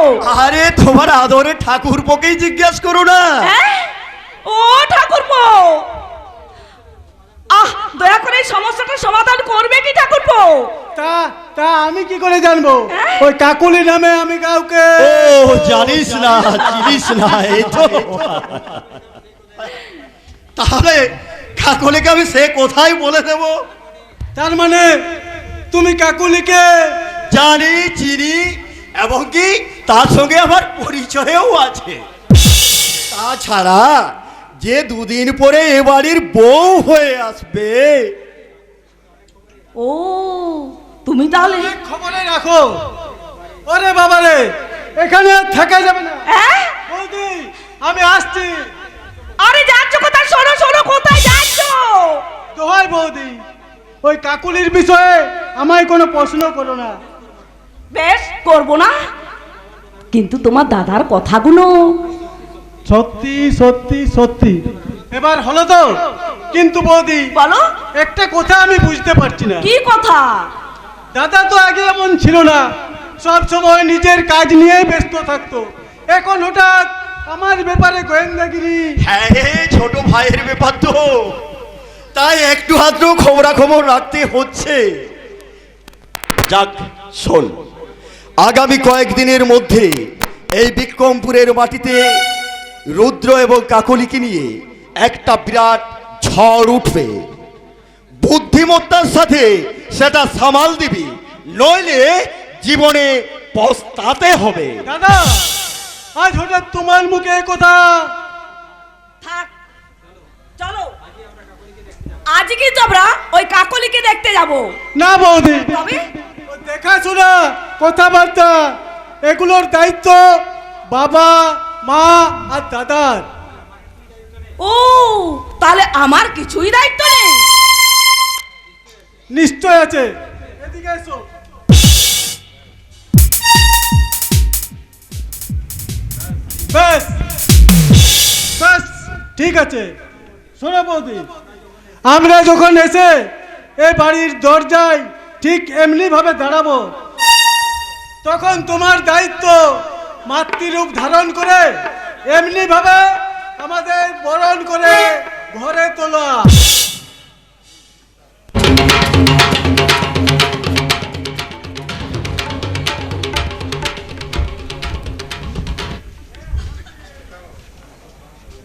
আরে তোমার আদরে ঠাকুরপোকেই জিজ্ঞেস করো না। হ্যাঁ? ও ঠাকুরপো, দয়া করে এই সমস্যাটার সমাধান করবে কি ঠাকুরপো? তা তা আমি কি করে জানবো? ওই কাকলি নামে আমি কাউকে ও জানিস না, চিনিস না, এই তো। তাহলে কাকলিকে আমি সে কোথায় বলে দেব? তার মানে তুমি কাকলিকে জানি, চিনি, এবং কি তার সঙ্গে আমার পরিচয়ও আছে। তাছাড়া যে দুদিন পরে এ বাড়ির বউ হয়ে আসবে। ও তুমি তাহলে খবরে রাখো। ওরে বাবা রে, এখানে আর থাকা যাবে না। হ্যাঁ? বৌদি, আমি আসছি। আরে যাচ্ছ কোথায়? শোনো শোনো, কোথায় যাচ্ছ? দোহাই বৌদি, ওই কাকুলির বিষয়ে আমায় কোনো প্রশ্ন করো না। বেশ, করব না, কিন্তু তোমার দাদার কথাগুলো সত্যি সত্যি সত্যি এবার হলো তো। কিন্তু বৌদি, বলো। একটা কথা আমি বুঝতে পারছি না। কি কথা? দাদা তো আগে এমন ছিল না, সব সময় নিজের কাজ নিয়ে ব্যস্ত থাকতো। এখন হঠাৎ আমার ব্যাপারে গোয়েন্দাগিরি। হ্যাঁ, ছোট ভাইয়ের ব্যাপার তো, তাই একটু হাতেও খবরাখবর রাখতে হচ্ছে। যাক, শোন, আগামী কয়েকদিনের মধ্যে এই বিক্রমপুরের মাটিতে রুদ্র এবং কাকলিকে নিয়ে একটা বিরাট ঝড় উঠবে। বুদ্ধিমত্তার সাথে সেটা সামাল দিবি, নইলে জীবনে পস্তাতে হবে। দাদা, আজ হঠাৎ তোমার মুখে এ কথা? থাক, চলো আজ কিন্তু আমরা ওই কাকলিকে দেখতে যাব। না বৌদি, তবে দেখাশোনা, কথাবার্তা, এগুলোর দায়িত্ব বাবা, মা আর দাদার। ও তাহলে আমার কিছুই দায়িত্ব নেই? নিশ্চয় আছে। এদিকে এসো। বেশ বেশ, ঠিক আছে। শোনো বৌদি, আমরা যখন এসে এই বাড়ির দরজায় ঠিক এমনি ভাবে দাঁড়াবো, তখন তোমার দায়িত্ব মাতৃরূপ ধারণ করে এমনি ভাবে আমাদের বরণ করে ঘরে তোলা।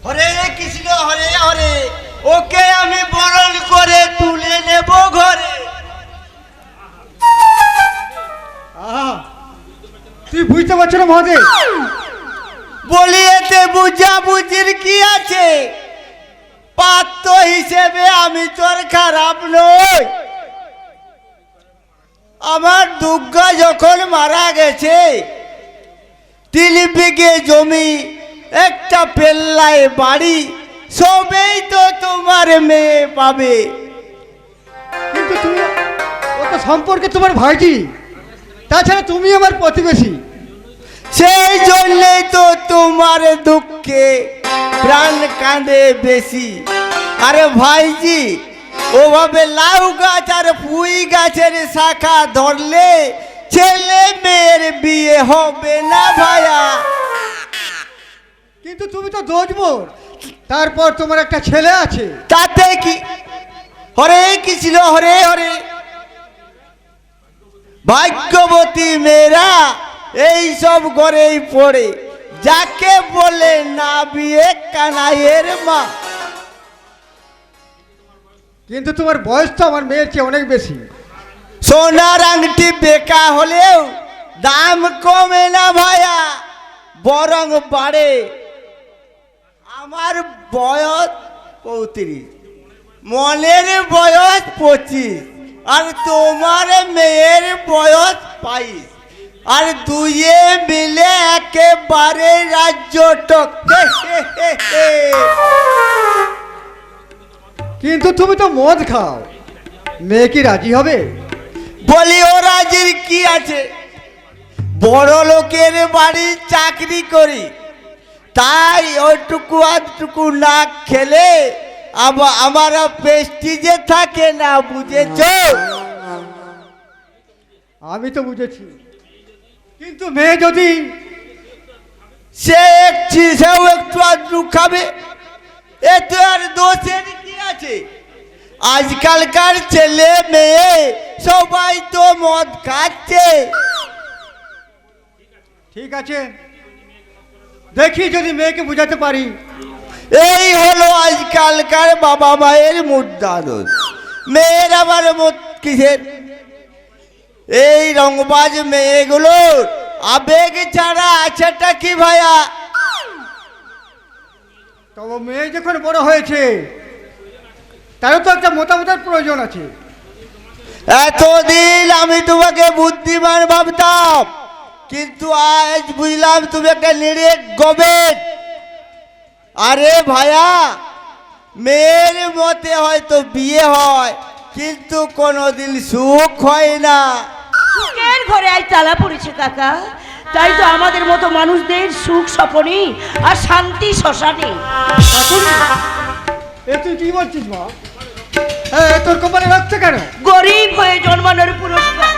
হরে কৃষ্ণ, হরে হরে, ওকে আমি বরণ করে তুলে নেব ঘরে। তুই বুঝতে পারছো না মহাদেব? বলি এতে বুঝাবুঝির কি আছে? পাত্র হিসেবে আমি তোর খারাপ নই। আমার দুর্গা যখন মারা গেছে, 3 বিঘে জমি, একটা পেল্লায় বাড়ি, সবেই তো তোমার মেয়ে পাবে। কিন্তু তুমি, ও তো সম্পর্কে তোমার ভাইজি, তাছাড়া তুমি আমার প্রতিবেশী। সেই জন্যই তো তোমার দুঃখে প্রাণ কাঁদে বেশি। আরে ভাইজি, ওভাবে লাউ গাছ আর পুঁই গাছের শাখা ধরলে ছেলে মেয়ের বিয়ে হবে না ভাইয়া। কিন্তু তুমি তো দোজবোর, তারপর তোমার একটা ছেলে আছে। তাতে কি? হরে কৃষ্ণ, হরে হরে। ভাগ্যবতী মেয়েরা এই সব ঘরেই পড়ে, যাকে বলে না বিয়ে কানাইয়ের মা। কিন্তু তোমার বয়স তো আমার মেয়ের চেয়ে অনেক বেশি। সোনার আংটি বেকা হলেও দাম কমে না ভাইয়া, বরং বাড়ে। আমার বয়স 35, মনের বয়স 25, আর তোমার মেয়ের বয়স 22, আর দুয়ে মিলে একেবারে রাজ্য টকে। কিন্তু তুমি তো মদ খাও, মেয়ে কি রাজি হবে? বলি ও রাজির কি আছে? বড় লোকের বাড়ি চাকরি করি, তাই ওইটুকু আধটুকু না খেলে আমার প্রেস্টিজে থাকে না, বুঝেছো? আমি তো বুঝেছি, কিন্তু মেয়ে যদি সেও একটু আধটু খাবে, এতে আর দোষের কি আছে? আজকালকার ছেলে মেয়ে সবাই তো মদ খাচ্ছে। ঠিক আছে, দেখি যদি মেয়েকে বুঝাতে পারি। এই হলো আজকালকার বাবা মায়ের মুদ্রা দোষ। মেয়ের আবার মত কিসের? এই রংবাজ মেয়েগুলোর আবেগ ছাড়া আছেটা কি ভাইয়া? তবে মেয়ে যখন বড় হয়েছে, তারও তো একটা মতামতের প্রয়োজন আছে। এতদিন আমি তোমাকে বুদ্ধিমান ভাবতাম, কিন্তু আজ বুঝলাম তুমি একটা নিরেট গবেট। আরে ভাইয়া, মেয়ের মতে হয়তো বিয়ে হয়, কিন্তু কোনোদিন সুখ হয় না। সুখের ঘরে আজ তালা পড়েছে কাকা, তাই তো আমাদের মতো মানুষদের সুখ স্বপনে আর শান্তি শ্মশানে। এ তুই কি বলছিস মা? তোর কপালে রাখছে কেন? গরিব হয়ে জন্মানোর পুরস্কার,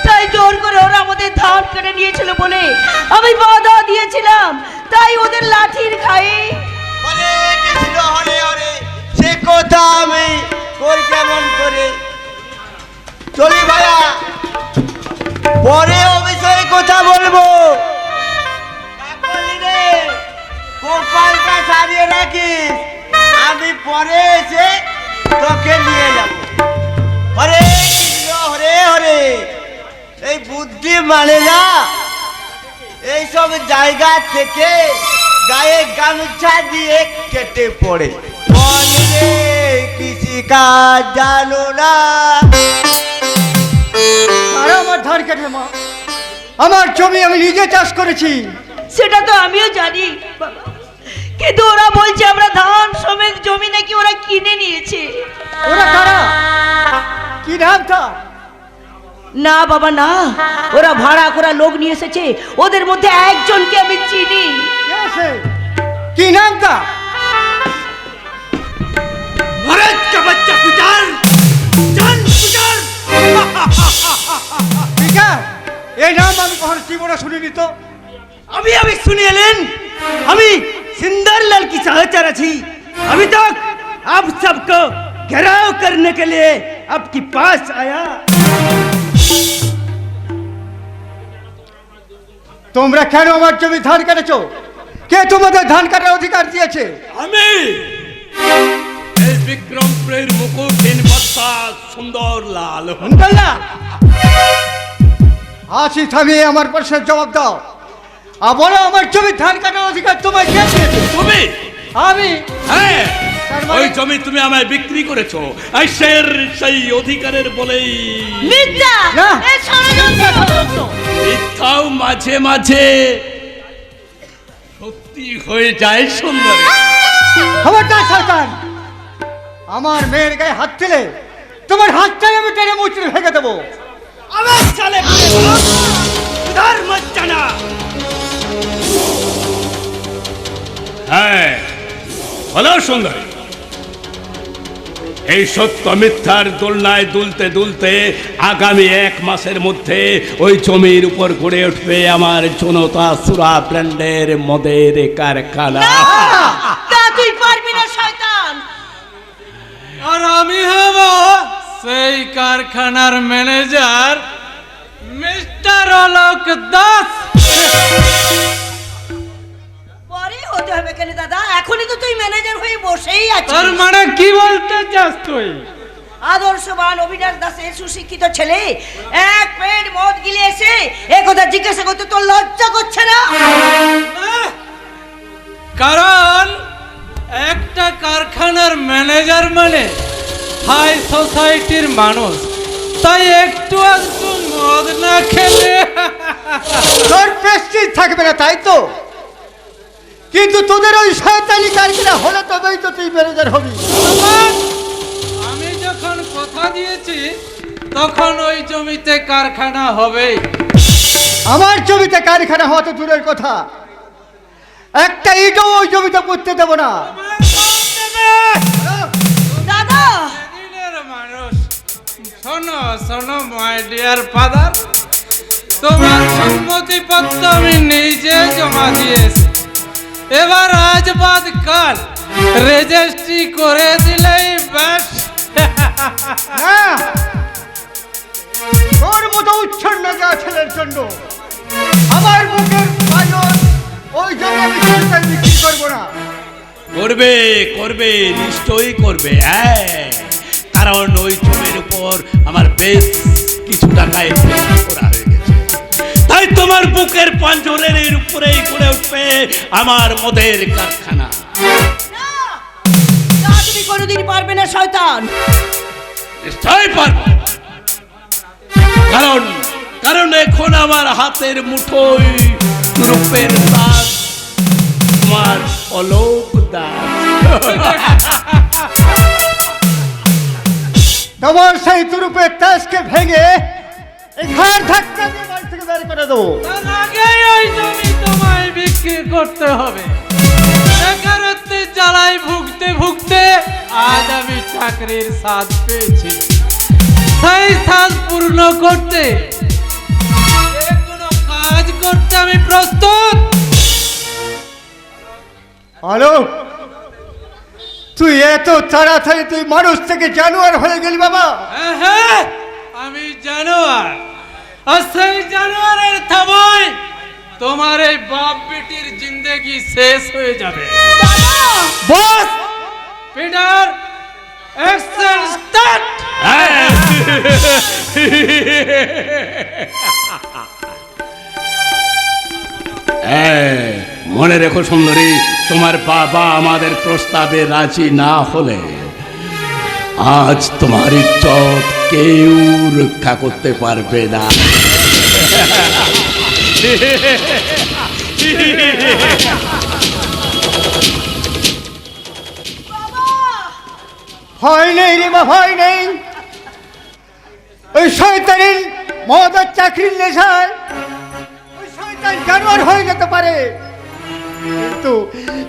তাই জোর করে ওরা আমাদের ধান কেটে নিয়েছিল বলে আমি বাধা দিয়েছিলাম, তাই ওদের লাঠির খায়ে সে কথা আমি কই কেমন করে চলি ভাইয়া, পরে ও বিষয়ে কথা বলবো। গোপালটা সারিয়ে রাখিস, আমি পরে এসে তোকে নিয়ে যাব। হরে কৃষ্ণ হরে হরে। এই বুদ্ধি মানে না, এইসব জায়গা থেকে গায়ে গামছা দিয়ে কেটে পড়ে। বলে কৃষি কাজ জানো না। আরে আমার ধান কেটে মা, আমার জমি আমি নিজে চাষ করেছি। সেটা তো আমিও জানি বাবা, কিন্তু ওরা বলছে আমরা ধান সমেত জমি নাকি ওরা কিনে নিয়েছে। ওরা কারা? কি নাম তার? না বাবা না, ওরা ভাড়া করা লোক নিয়ে এসেছে, ওদের মধ্যে একজনকে আমি চিনি। কি নাম তার? भारत का बच्चा पुजार जान पुजार। এই নাম আমি কখনো জীবনে শুনিনি তো। अभी अभी सुनिए लेन, अभी सिंदरलाल की सहचर थी। अभी तक आप सबको घेराव करने के लिए आपके पास आया। তোমরা কেন আমার জমি ধান কেটেছো? কে তোমাদের ধান কাটার অধিকার দিয়েছে? আমি এই বিক্রমপুরের মুকুটহীন বাদশা সুন্দরলাল। আছি থামিয়ে আমার প্রশ্নের জবাব দাও। আবার আমার জমি ধান কাটার অধিকার তোমায় কে দিয়েছে? তুমি? আমি? হ্যাঁ, ওই জমি তুমি আমায় বিক্রি করেছো, সেই অধিকারের বলেই। মিথ্যা! এই ষড়যন্ত্র! মিথ্যাও মাঝে মাঝে সত্যি হয়ে যায় সুন্দরী। খবরদার শয়তান, আমার মেয়ের গায়ে হাত দিলে তোমার হাতটাই আমি টেনে মুচড়ে ভেঙে দেবো। अबे साले उधर मत जाना। হ্যাঁ বলো সুন্দরী, এই সত্য মিথ্যার দোলনায় দুলতে দুলতে আগামী 1 মাসের মধ্যে ওই জমির উপর গড়ে উঠবে আমার জনতা সুরা ব্র্যান্ডের মদের কারখানা। তা তুই পারবি না শয়তান। আর আমি হব সেই কারখানার ম্যানেজার মিস্টার অলোক দাস। পরে হতে হবে কেন দাদা, এখনই তো তুই ম্যানেজার হয়ে বসেই আছিস। তোর মানে কি বলতে চাস তুই? আদর্শবান অবিনাশ দাসের সুশিক্ষিত ছেলে এক পেট মদ গিলে এসে একথা জিজ্ঞাসা করতে তোর লজ্জা করছে না? কারণ একটা কারখানার ম্যানেজার মানে হাই সোসাইটির মানুষ, তাই একটু আধটু মদ না খেলে তোর প্রেস্টিজ থাকবে না, তাই তো? কিন্তু তোদের ওই শয়তানি কারখানা হলে তবেই তো তুই ম্যানেজার হবি। আমি যখন কথা দিয়েছি তখন ওই জমিতে কারখানা হবে। আমার জমিতে কারখানা হওয়া তো দূরের কথা, একটা ইটও ওই জমিতে করতে দেব না। দাদা দিনের মানুষ, শোনো শোনো মাই ডিয়ার ফাদার, তোমার সম্মতিপত্র আমি নিজে জমা দিয়েছি। এবার আজ বাদ কাল রেজিস্ট্রি করে দিলেই ব্যাস। না, তোর মতো উচ্ছন্ন যা ছেলের জন্য আমার বুকের পাঁজর ওই জন্য আমি জমিটা বিক্রি করবো না। করবে করবে নিশ্চয়ই করবে, হ্যাঁ, কারণ ওই জমির উপর আমার বেশ কিছু টাকা ইনভেস্ট করা হয়ে গেছে। তাই তোমার বুকের পাঁজরের উপরেই গড়ে উঠবে আমার মদের কারখানা। না, তুমি কোনোদিন পারবে না শয়তান। নিশ্চয়ই পারবো, কারণ কারণ এখন আমার হাতের মুঠোয় রূপের দাস তোমার অলোক দাস। তোমার সেই তুরুপের তাজকে ভেঙে এই ঘাড় ধাক্কা দিয়ে বাড়ি থেকে বের করে দেবো। তার আগেই ওই জমি তোমায় বিক্রি করতে হবে। বেকারত্বের জ্বালায় ভুগতে ভুগতে আজ আমি চাকরির স্বাদ পেয়েছি। সেই স্বাদ পূর্ণ করতে যে কোনো কাজ করতে আমি প্রস্তুত। হ্যালো, তুই এত তাড়াতাড়ি তুই মানুষ থেকে জানোয়ার হয়ে গেলি বাবা? হ্যাঁ, আমি জানোয়ার, আর সেই জানোয়ারের থাবায় তোমার এই বাপ বেটির জিন্দেগি শেষ হয়ে যাবে। বস পিটার, অ্যাকশন স্টার্ট। মনে রেখো সুন্দরী, তোমার বাবা আমাদের প্রস্তাবে রাজি না হলে আজ তোমার ইজ্জত কেউ রক্ষা করতে পারবে না। ভয় নেই রে বা, ভয় নেই। ওই শয়তানের মদের চাকরির নেশায় ওই শয়তান জানোয়ার হয়ে যেতে পারে, কিন্তু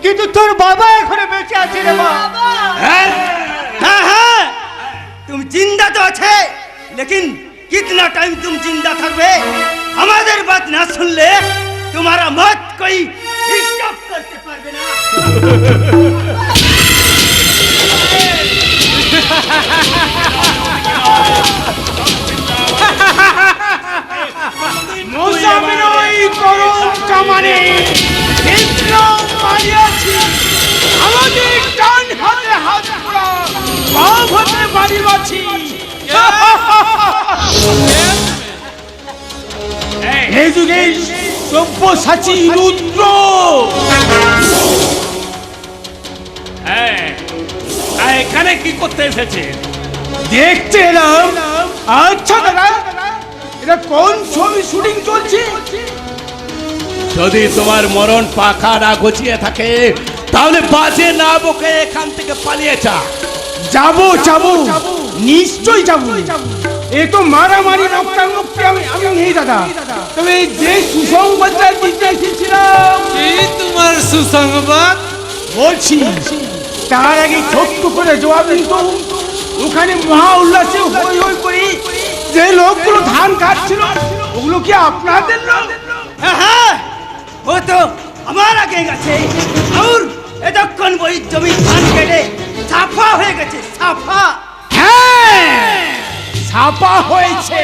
কিন্তু তোর বাবা এখনো বেঁচে আছে রে বা। हाँ हाँ, तुम जिंदा तो अच्छे, लेकिन कितना टाइम तुम जिंदा थकबे? हमारे बात ना सुन ले, तुम्हारा मौत कोई स्टॉप करते पारबे ना। মুসাফির ওই করুণ কামানে বিক্রম মারিয়াছি। আমাদের ডান হাতে হাত পুরা, বাম হাতে বাড়ি বাছি। এই যুগের সব্যসাচী রুদ্র। এখানে কি করতে এসেছে? দেখতে এলাম। আচ্ছা দাদা, এটা কোন ছবি শুটিং চলছে? যদি তোমার মরণ পাখা না গছিয়ে থাকে তাহলে বাজে না বকে এখান থেকে পালিয়ে যা। যাবো যাবো, নিশ্চয় যাবো। এ তো মারামারি রক্তাঙ্গকে আমি নেই দাদা। তবে এই যে সুসংবাদটা দিতে এসেছিলাম, কি তোমার সুসংবাদ? বলছি তার আগে ছোট্ট করে জবাব দিন তো। ওখানে মহা উল্লাসে হই হই করি যে লোকগুলো ধান কাটছিল, ওগুলো কি আপনাদের লোক? हाँ हाँ, वो तो हमारा गेगा छे, और এতক্ষণ বই জমি ধান কেটে সাফা হয়ে গেছে, সাফা। হ্যাঁ, ছাপা হয়েছে,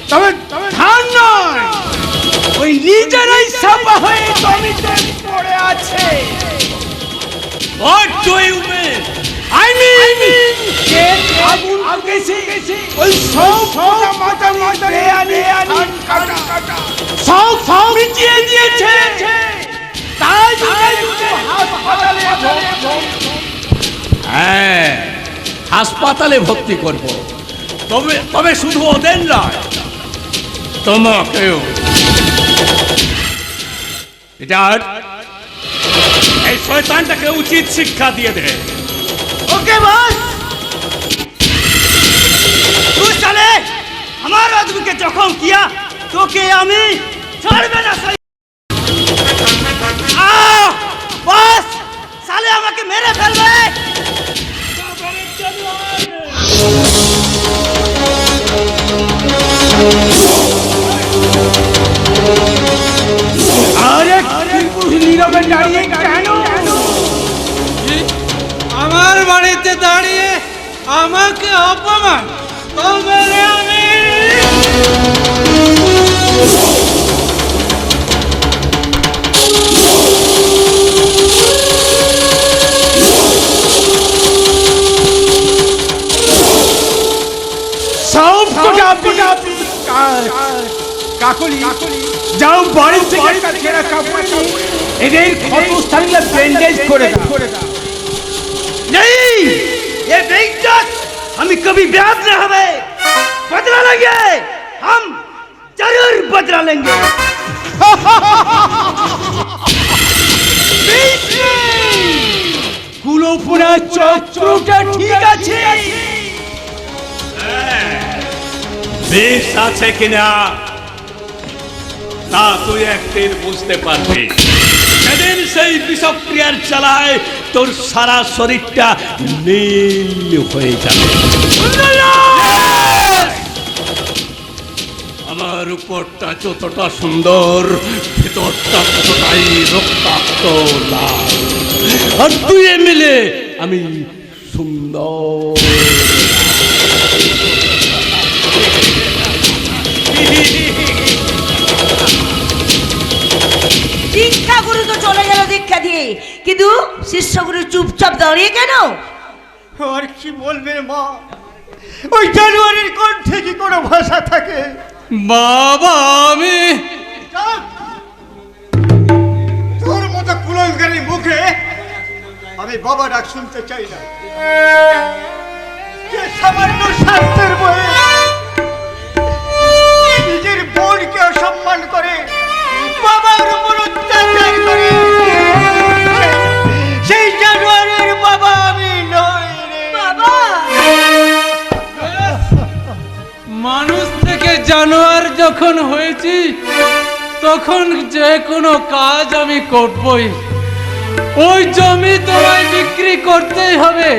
তবে ধান নয়, ওই নিজেরাই ছাপা হয়ে জমিতে পড়ে আছে। What do you mean? I mean, যে আগুন আগেছে, ওই সব মাথা মাথা আনে ধান কাটা সব মিটিয়ে দিয়েছে। তাই হাত পাতালে হ্যাঁ, হাসপাতালে ভর্তি করব। তবে তবে শুধু ওদের নয়, তোমাকেও। পিটার, এই শয়তানটাকে উচিত শিক্ষা দিয়ে দে। ओके बॉस, तू साले हमारे आदमी के जख्म किया তোকে আমি ছাড়বে না বস, সালে আমাকে মেরে ফেলবে। আরে নীরবে দাঁড়িয়ে কেন? আমার বাড়িতে দাঁড়িয়ে আমাকে অপমান, তবে আমি সব কাকলি যাও বাড়ি থেকে একটা ছেঁড়া কাপড় নিয়ে এদের ক্ষতস্থানে ব্যান্ডেজ করে দাও। नहीं, ये बेइज्जत हमें कभी ब्याज न हवे। बदला लेंगे, हम जरूर बदला लेंगे। কুলোপুরা চক্রটা ঠিক আছে। বেশ আছে কিনা তা তুই একদিন বুঝতে পারবি। সেদিন সেই বিষক্রিয়ার চালায় তোর সারা শরীরটা নীল হয়ে যাবে। আমার উপরটা যতটা সুন্দর, ভেতরটা ততটাই রক্তাক্ত লাল। আর তুই মিলে আমি সুন্দর। দীক্ষা গুরু তো চলে গেল দীক্ষা দিয়ে, কিন্তু শিষ্যগুরু চুপচাপ দাঁড়িয়ে কেন? আর কি বলবে মা, ওই জানুয়ারির কণ্ঠে কি কোনো ভাষা থাকে? বাবা আমি তোর মতো কুলঙ্গারের মুখে আমি বাবা ডাক শুনতে চাই না। যে সামান্য স্বার্থের বয়ে নিজের বোনকে অসম্মান করে, বাবার উপর অত্যাচার করে, সেই জানুয়ারির বাবা আমি নই রে বাবা। মানুষ থেকে জানোয়ার যখন হয়েছি, তখন যে কোনো কাজ আমি করবই। ওই জমি তোমায় বিক্রি করতেই হবে,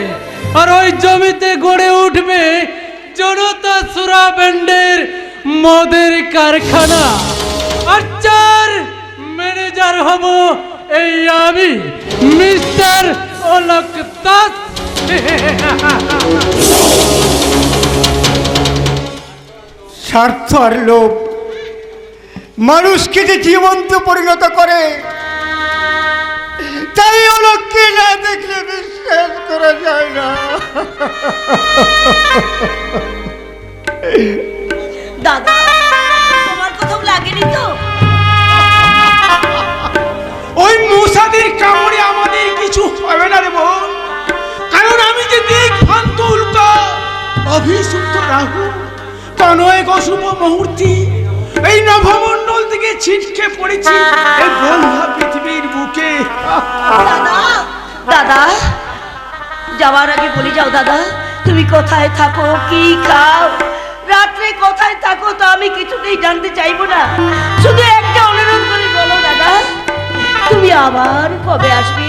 আর ওই জমিতে গড়ে উঠবে জনতা সুরা ব্যান্ডের মদের কারখানা। আর যার ম্যানেজার হব এই আমি, মিস্টার অলকদাস। স্বার্থ আর লোভ মানুষকে যে জীবন্ত পরিণত করে, তাই অলক্ষ্যে না দেখলে বিশ্বাস করা যায় না। দাদা, তোমার কোথাও লাগেনি তো? ওই মশাদের কামড়ে আমাদের কিছু হবে না রে বোন, কারণ আমি যে দিকভ্রান্ত উল্কা অভিযুক্ত রাহু, কোন এক অশুভ মুহূর্তে এই নভমণ্ডল থেকে ছিটকে পড়েছি এই বন্ধা পৃথিবীর বুকে। দাদা, দাদা যাওয়ার আগে বলে যাও দাদা, তুমি কোথায় থাকো, কি খাও, রাত্রে কোথায় থাকো, তো আমি কিছুতেই জানতে চাইবো না। শুধু একটা অনুরোধ করে বলো দাদা, তুমি আবার কবে আসবে?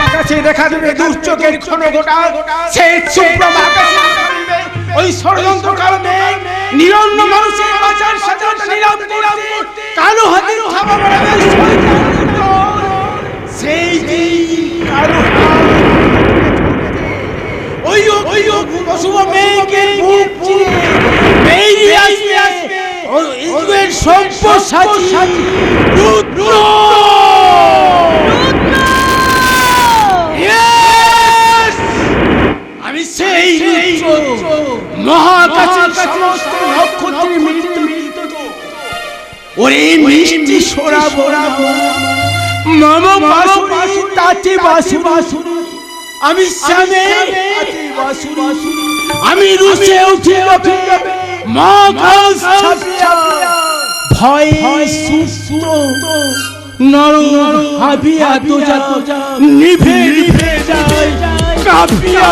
আকাশে দেখা দেবে দুর্যোগের ক্ষণ ঘটা, সেই সুপ্রম আকাশে নামিবে ওই ষড়যন্ত্র কারণে নিরন্ন মানুষের বাঁচার স্বাধীনতা নিলাম করতে কালো হাতির থাবা বাড়াবে শয়তানের দল। সেই দিন কালো ওই অশুভ মেঘের বুক চিরে বেরিয়ে আসবে ওই ইন্দ্রের সব্যসাচী রুদ্র। আমি সেই মহাকাশের সমস্ত নক্ষত্রের মিলিত ওরে মিষ্টি সোরা বোরা মম বাসুরি তাতে বাসুরি, আমি শ্যামে তাতে বাসুরি, আমি রুসে উঠি মহাকাশ ছাপিয়া ভয়ে সুস্থ নরম হাবিয়া তোজা নিভে নিভে যায় কাঁপিয়া।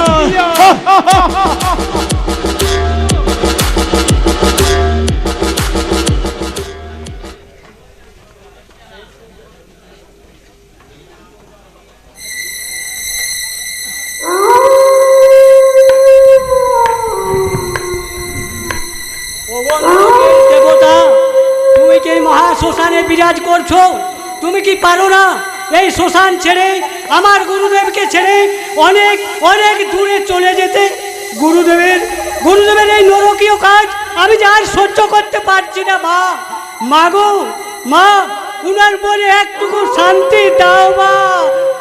কবিরাজ করছো, তুমি কি পারো না এই শ্মশান ছেড়ে আমার গুরুদেবকে ছেড়ে অনেক অনেক দূরে চলে যেতে? গুরুদেবের এই নরকীয় কাজ আমি যে আর সহ্য করতে পারছি না। মা, মাগো, মা, উনার মনে একটুকু শান্তি দাও মা,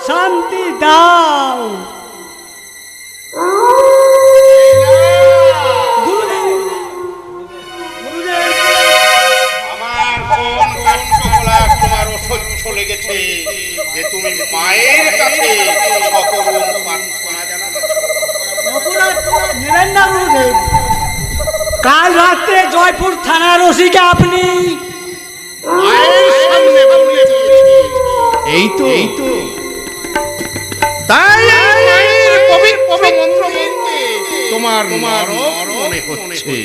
শান্তি দাও। আমার কোন কার্যকলাপ তোমার অসহ্য লেগেছে যে তুমি মায়ের কাছে সকরুণ প্রার্থনা জানাচ্ছ? অপরাধ নেবেন না গুরুদেব। কাল রাত্রে জয়পুর থানার ওসিকে আপনি মায়ের সামনে বলে দিয়েছি। এই তো তাই মায়ের পবিত্র মন্ত্র বলতে তোমার নরক মনে হচ্ছে।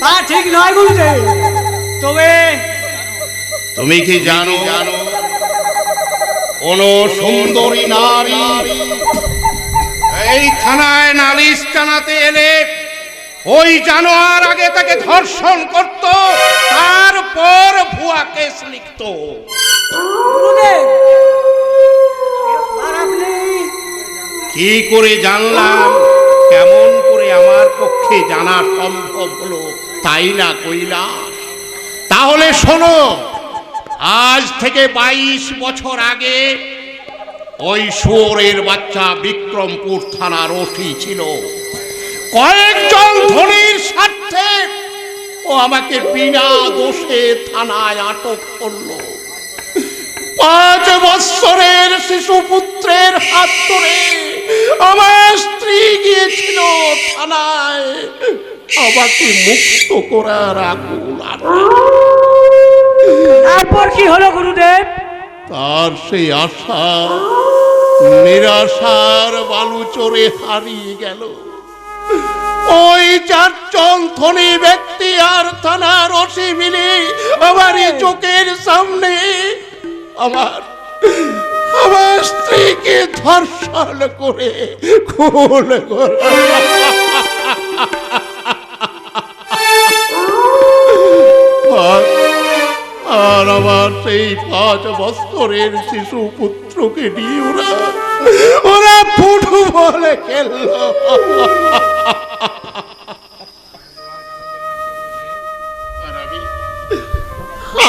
তা ঠিক নয় গুরুদেব। তবে তুমি কি জানো কোন সুন্দরী নারী এই থানায় নালিশ জানাতে এলে ওই জানোয়ার আগে তাকে ধর্ষণ করত, তারপর ভুয়া কেস লিখত? গুরুদেব, আর আপনি কি করে জানলাম? কেমন করে আমার পক্ষে জানা সম্ভব হলো তাই না কৈলাস? তাহলে শোনো, আজ থেকে 22 বছর আগে ওই শুয়োরের বাচ্চা বিক্রমপুর থানার ওসি ছিল। কয়েকজন ধনীর স্বার্থে ও আমাকে বিনা দোষে থানায় আটক করলো। 5 বৎসরের শিশু পুত্রের হাত ধরে আমার স্ত্রী গিয়েছিল থানায় আমাকে মুক্ত করার আকুল আশা। তারপর কি হলো গুরুদেব? তার সেই আশা নিরাশার বালুচরে হারিয়ে গেল। ওই 4জন ধনী ব্যক্তি আর থানার ওসি মিলে আমারই চোখের সামনে আমার স্ত্রীকে ধর্ষণ করে খুন করে। আর আমার সেই 5 বৎসরের শিশু পুত্রকে নিয়ে ওরা ফুটবলে খেলল।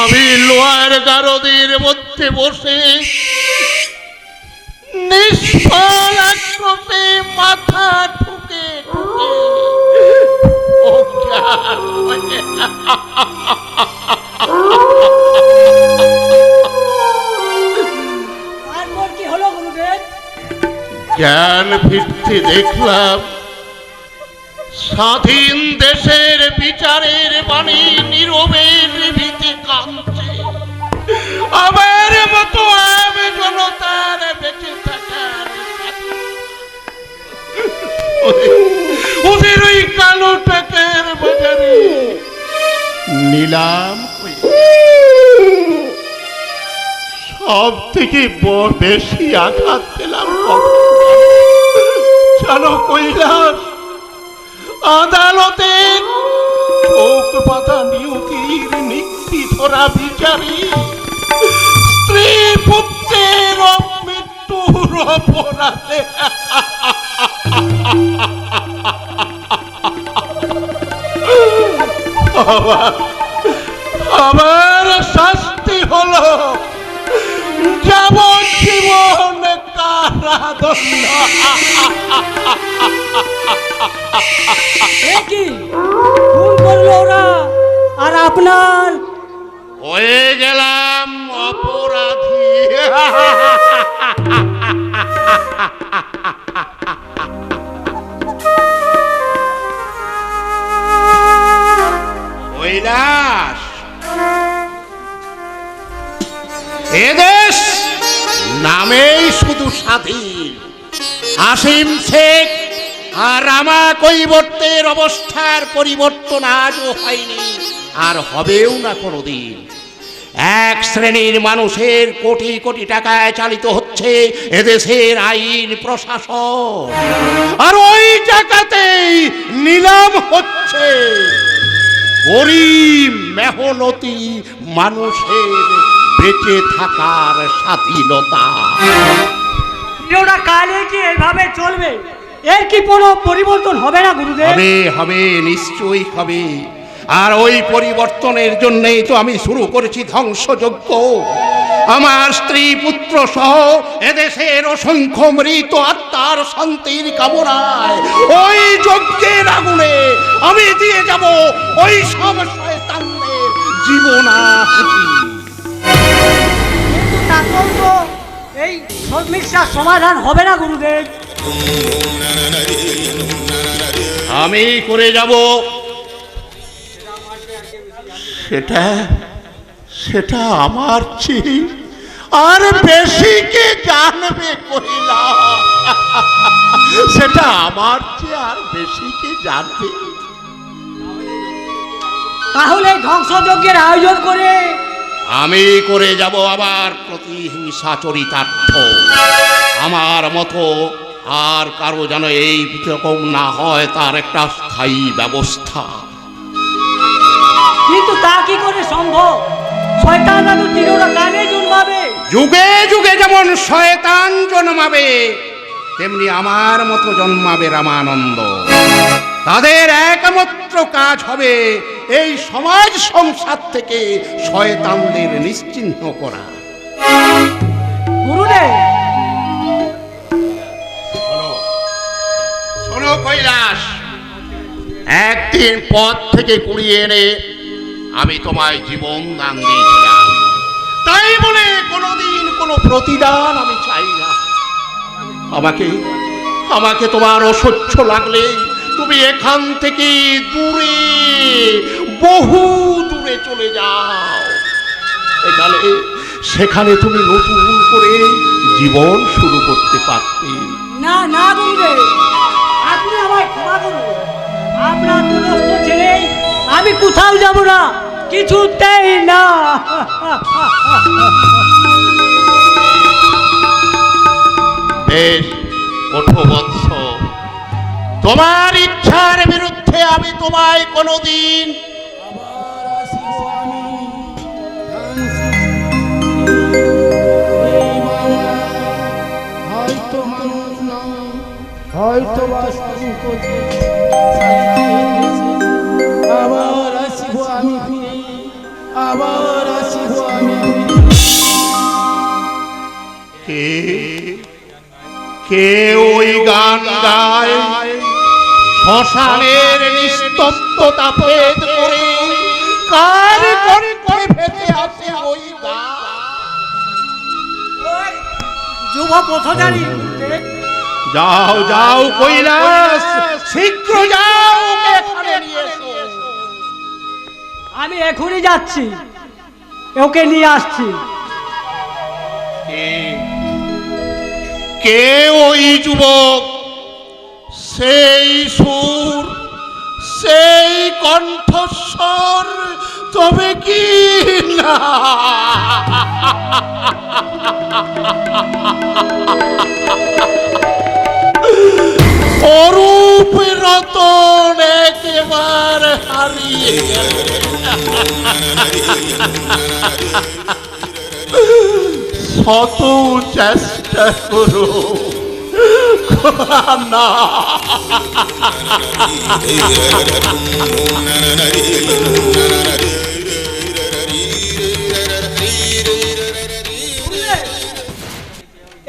আমি লোহার গারদের মধ্যে বসে নিষ্ফল আক্রোশে মাথা ঠুকে ঠুকে অজ্ঞান হয়ে তারপর কি হলো গুরুদেব? জ্ঞান ফিরতে দেখলাম স্বাধীন দেশের বিচারের বাণী নীরবে নিভৃতে কাঁদছে। আমার মতো আমি জনতার বেঁচে থাকার ওদের ওই কালো টাকার বাজারে নিলাম সব থেকে বেশি আঘাত পেলাম চলো কৈলাস। আদালতে চোখ বাঁধা নিয়তির নিক্তি ধরা বিচারী স্ত্রী পুত্রের মৃত্যুর অপরাধে আমার শাস্তি হলো যাবজ্জীবন কারাদণ্ড। কি খুন করলো ওরা আর আপনার? হয়ে গেলাম অপরাধী। কৈলাস, এদেশ নামেই শুধু স্বাধীন। আসিম শেখ আর রামা কৈবর্তের অবস্থার পরিবর্তন আজও হয়নি, আর হবেও না কোনোদিন। এক শ্রেণীর মানুষের কোটি কোটি টাকায় চালিত হচ্ছে এদেশের আইন প্রশাসন, আর ওই টাকাতেই নিলাম হচ্ছে গরিব মেহনতি মানুষের বেঁচে থাকার স্বাধীনতা। ওটা কালে কি এভাবে চলবে? এর কি কোনো পরিবর্তন হবে না গুরুদেব? হবে, হবে, নিশ্চয়ই হবে। আর ওই পরিবর্তনের জন্যই তো আমি শুরু করেছি ধ্বংসযজ্ঞ। আমার স্ত্রী পুত্র সহ এদেশের অসংখ্য মৃত আত্মার শান্তির কামনায় ওই যজ্ঞের আগুনে আমি দিয়ে যাব ওই সব শয়তানদের জীবনাহুতি। তাতেও তো এই সমস্যার সমাধান হবে না গুরুদেব। আমি করে যাব সেটা আমার চেয়ে আর বেশি কে জানবে কহিলা, সেটা আমার চেয়ে আর বেশি কে জানবে। তাহলে ধ্বংসযজ্ঞের আয়োজন করে আমি করে যাব আবার প্রতিহিংসা চরিতার্থ। আমার মতো আর কারো যেন এই রকম না হয় তার একটা স্থায়ী ব্যবস্থা। কিন্তু তা কি করে সম্ভব? শয়তানরা তো চিরকালে জন্মাবে। যুগে যুগে যেমন শয়তান জন্মাবে তেমনি আমার মতো জন্মাবে রামানন্দ। তাদের একমাত্র কাজ হবে এই সমাজ সংসার থেকে শয়তানদের নিশ্চিহ্ন করা। গুরুদেব, শোনো কৈলাস, একদিন পথ থেকে কুড়িয়ে এনে আমি তোমায় জীবন দান দিয়েছিলাম, তাই বলে কোনোদিন কোনো প্রতিদান আমি চাই না। আমাকে তোমার অসহ্য লাগলে তুমি এখান থেকে দূরে, বহু দূরে চলে যাও। সেখানে তুমি নতুন করে জীবন শুরু করতে পারতে। না না গুরুদেব, আপনি আমায় ক্ষমা করুন। আপনার দুরস্ত ছেলে আমি কোথাও যাব না, কিছুতেই না। বেশ, ওঠো বৎস। তোমার ইচ্ছার বিরুদ্ধে আমি তোমায় কোনোদিন হয়তো আবার আসিব আমি ফিরে, আবার আসিব আমি কে ওই গান গায় শ্মশানের নিস্তব্ধতা ভেদ করে, কার কণ্ঠে ভেসে আসে ওই গান? যুব পথচারী, যাও যাও কৈলাস, শীঘ্র যাও, ওকে এখানে নিয়ে এসো। আমি এখনই যাচ্ছি, ওকে নিয়ে আসছি। কে ওই যুবক, সেই সুর, সেই কণ্ঠস্বর, তবে কি না? অরূপ রতন একেবার হারিয়ে গেল। শত চেষ্টা করো না।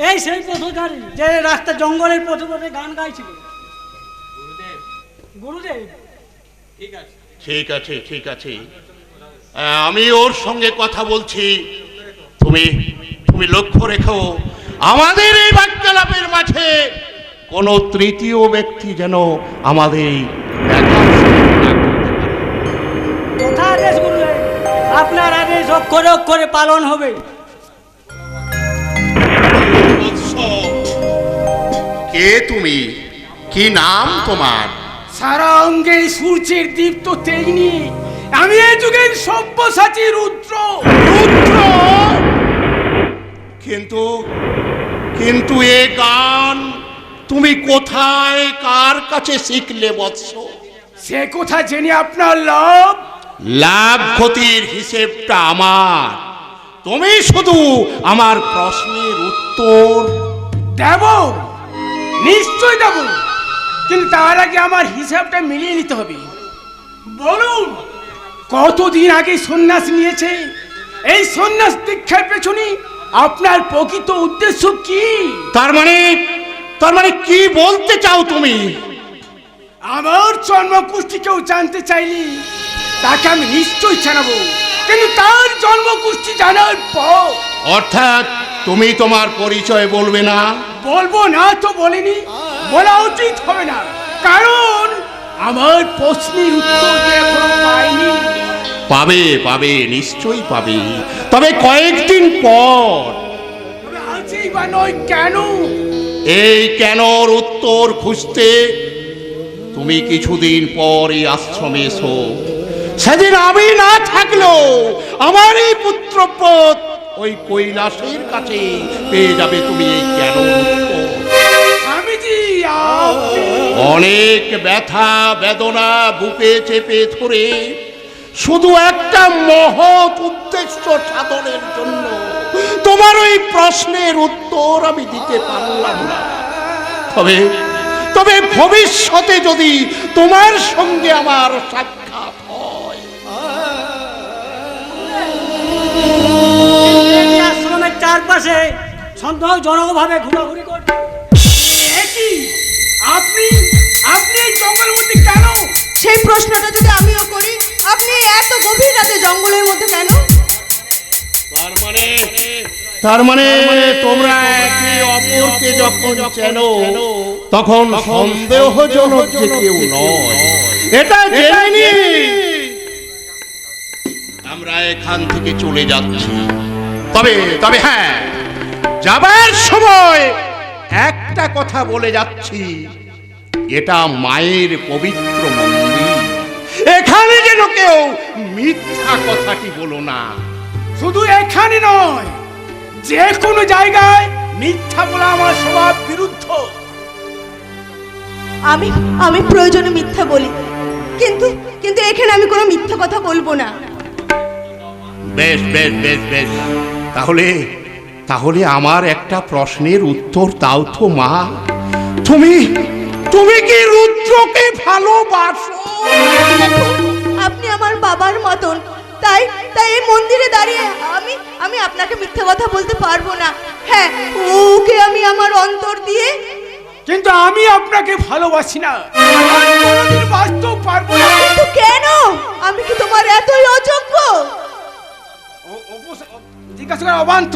এই সেই পথচারী যে রাস্তা জঙ্গলের পথে পথে গান গাইছিল। গুরুদেব, ঠিক আছে ঠিক আছে, আমি ওর সঙ্গে কথা বলছি। তুমি লক্ষ্য রেখো আমাদের এই বাক্যালাপের মাঝে কোনো তৃতীয় ব্যক্তি যেন আমাদের কথা আদেশ গুরুদেব, আপনার আদেশ অক্ষরে অক্ষরে পালন হবে। কে তুমি? কি নাম তোমার? সারা অঙ্গে সূর্যের দীপ্ত তেজ নিয়ে আমি এই যুগের সব্যসাচী রুদ্র। রুদ্র? কিন্তু এ গান তুমি কোথায় কার কাছে শিখলে বৎস? সে কথা জেনে আপনার লাভ, লাভ ক্ষতির হিসেবটা আমার, তুমি শুধু আমার প্রশ্নের উত্তর দেব, নিশ্চয় দেব, কিন্তু তার আগে আমার হিসাবটা মিলিয়ে নিতে হবে। বলুন, কতদিন আগে সন্ন্যাস নিয়েছে? এই সন্ন্যাস দীক্ষার পেছনে আপনার প্রকৃত উদ্দেশ্য কি? তার মানে কি বলতে চাও তুমি? আমার জন্মকুষ্ঠি কেউ জানতে চাইলে তাকে আমি নিশ্চয়ই জানাবো, কিন্তু তার জন্মকুষ্ঠি জানার পর। অর্থাৎ তুমি তোমার পরিচয় বলবে না? বলবো না তো বলিনি, বলা উচিত হবে না, কারণ আমার প্রশ্নের উত্তর যে এখনো পাইনি। পাবে, নিশ্চয়ই পাবে, তবে কয়েকদিন পর। আজই বা নয় কেন? এই কেনর উত্তর খুঁজতে তুমি কিছুদিন পর এই আশ্রমে এসো। সেদিন আমি না থাকলেও আমার এই পুত্রপদ ওই কৈলাসের কাছে পেয়ে যাবে তুমি এই কেন উত্তর। স্বামীজি, অনেক ব্যথা বেদনা বুকে চেপে ধরে শুধু একটা মহৎ উদ্দেশ্য সাধনের জন্য তোমার ওই প্রশ্নের উত্তর আমি দিতে পারলাম না। তবে ভবিষ্যতে যদি তোমার সঙ্গে আমার সাক্ষাৎ হয়। আশ্রমের চারপাশে সন্দেহজনকভাবে ঘোরাঘুরি করছে। আপনি এই জঙ্গলের মধ্যে কেন? সেই প্রশ্নটা যদি আমিও করি, আপনি এত গভীর রাতে জঙ্গলের মধ্যে কেন? তার মানে তোমরা একে অপরকে যখন চেনো তখন সন্দেহজনক যে কেউ নয় এটা জেনে নিয়ে আমরা এখান থেকে চলে যাচ্ছি। তবে হ্যাঁ, যাবার সময় একটা কথা বলে যাচ্ছি, এটা মায়ের পবিত্র মন্দির, এখানে যেন কেউ মিথ্যা কথাটি বলো না। শুধু এখানে নয়, যে কোনো জায়গায় মিথ্যা বলা আমার স্বভাব বিরুদ্ধ। আমি প্রয়োজনে মিথ্যা বলি, কিন্তু এখানে আমি কোনো মিথ্যা কথা বলবো না। বেশ, তাহলে আমার একটা প্রশ্নের উত্তর দাও তো মা। তুমি কি রুদ্রকে ভালোবাসো? আপনি আমার বাবার মতন, তাই এই মন্দিরে দাঁড়িয়ে আমি আপনাকে মিথ্যা কথা বলতে পারবো না। হ্যাঁ, ওকে আমি আমার অন্তর দিয়ে, কিন্তু আমি আপনাকে ভালোবাসি না, বাঁচতেও পারবো না। কিন্তু কেন? আমি কি তোমার এতই অযোগ্য? জিজ্ঞাসা করা অবান্ত,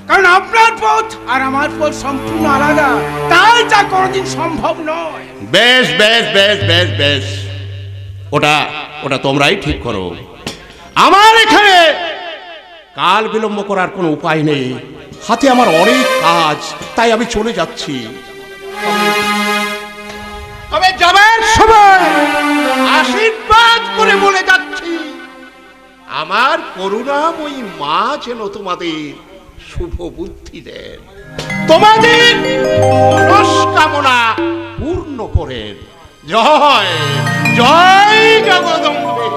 কারণ আপনার পথ আর আমার পথ সম্পূর্ণ আলাদা, তাই যা কোনোদিন সম্ভব নয়। বেশ, ওটা তোমরাই ঠিক করো। আমার এখানে কাল বিলম্ব করার কোনো উপায় নেই, হাতে আমার অনেক কাজ, তাই আমি চলে যাচ্ছি। তবে যাবার সময় আশীর্বাদ করে বলে যাচ্ছি, আমার করুণাময়ী মা যেন তোমাদের শুভ বুদ্ধি দেন, তোমাদের মনস্কামনা পূর্ণ করেন। জয় জগদম্বে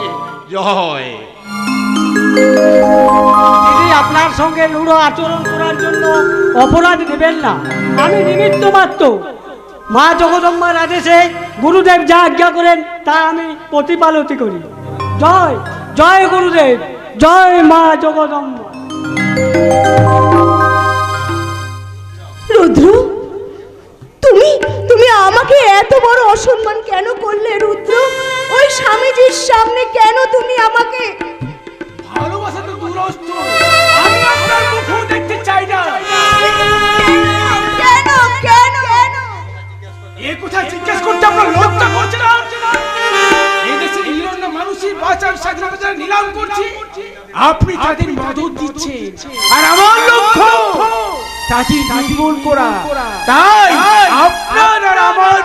জয়। দিদি, আপনার সঙ্গে রূঢ় আচরণ করার জন্য অপরাধ নেবেন না, আমি নিমিত্ত মাত্র। মা জগদম্বার আদেশে গুরুদেব যা আজ্ঞা করেন তা আমি প্রতিপালতি করি। জয় গুরুদেব, জয় মা জগদম্বা। রুদ্র, তুমি আমাকে এত বড় অসম্মান কেন করলে রুদ্র? ওই স্বামীজির সামনে কেন তুমি আমাকে? ভালোবাসা তো দূরস্থ, আমি আপনার মুখও দেখতে চাই না। কেন? এ কথা জিজ্ঞেস করতে আপনার লজ্জা করছে না? এই দেশে নিরন্ন মানুষের বাঁচার স্বাধীনতা যারা নিলাম করছে, আপনি তাদের মদত দিচ্ছেন, আর আমার লক্ষ্য তাদের নির্মূল করা। তাই আপনার আর আমার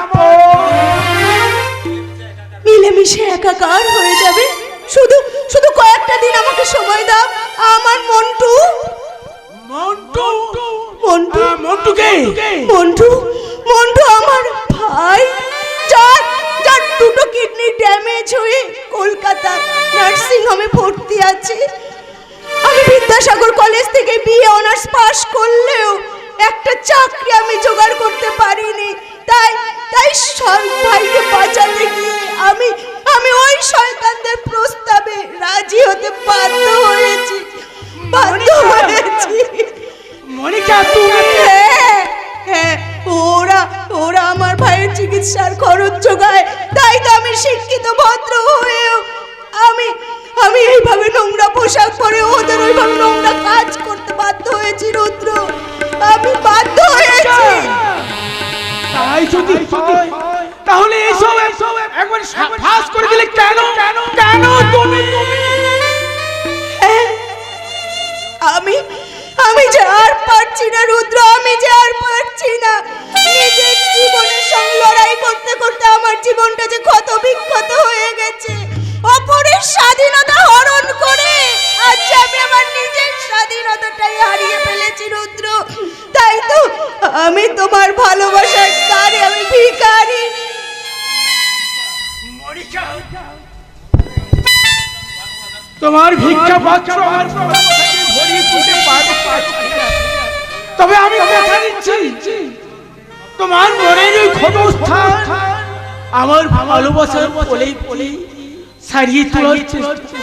মিলেমিশে একাকার হয়ে যাবে। শুধু কয়েকটা দিন আমাকে সময় দাও। আমার মন্টু আমার ভাই, যার দুটো কিডনি ড্যামেজ হয়ে কলকাতা নার্সিং হোমে ভর্তি আছি। আমি বিদ্যাসাগর কলেজ থেকে বিএ অনার্স পাশ করলেও একটা চাকরি আমি জোগাড় করতে পারিনি। তাই তাই ভাইকে বাঁচাতে গিয়ে আমি ওই শয়তানদের প্রস্তাবে রাজি হতে বাধ্য হয়েছি। মনিকা, তুমি হ্যাঁ, ওরা আমার ভাইয়ের চিকিৎসার খরচ জোগায়। তাই তো আমি শিক্ষিত ভদ্র হয়েও আমি এইভাবে নোংরা পোশাক পরে ওদের ওইভাবে নোংরা কাজ করতে বাধ্য হয়েছি। রুদ্র, আমি বাধ্য হয়েছি। তাই যদি হয়, তাহলে এসব একবার ফাঁস করে দিলে কেন কেন তুমি আমি যে আর পারছি না রুদ্র, আমি যে আর পারছি না। নিজের জীবনের সঙ্গে লড়াই করতে করতে আমার জীবনটা যে ক্ষত বিক্ষত হয়ে গেছে। অপরের স্বাধীনতা হরণ করে আজ আমি আমার নিজের স্বাধীনতাটাই হারিয়ে ফেলেছি রুদ্র। তাই তো আমি তোমার ভালোবাসার দ্বারে আমি ভিখারি। তোমার ভিক্ষা পাত্র তবে আমি কথা দিচ্ছি, তোমার মনের ওই ক্ষতস্থান আমার ভালোবাসার বলেই সারিয়ে তোলার চেষ্টা।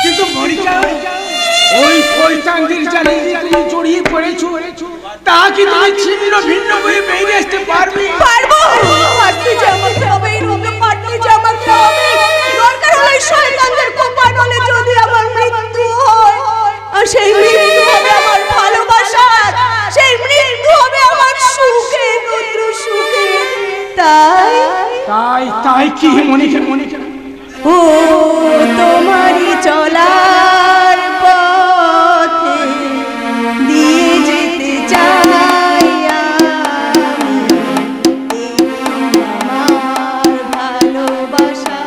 কিন্তু মনিকা, ওই শয়তানদের জালে তুমি জড়িয়ে পড়েছো, তা কি তুমি ছিন্ন ভিন্ন হয়ে বেরিয়ে আসতে পারবে? পারবো, পারতে যে আমাকে হবে, পারতে যে আমাকে হবে। দরকার হলে শয়তানদের কোপানলে যদি আমার মৃত্যু হয়, আর সেই মৃত্যু হবে আমার ভালোবাসা, সেই মৃত্যু হবে আমার সুখে, রুদ্র সুখে। তাই কি মনিকা, ও তোমারই চলার পথে দিয়ে যেতে চাই আমার ভালোবাসা।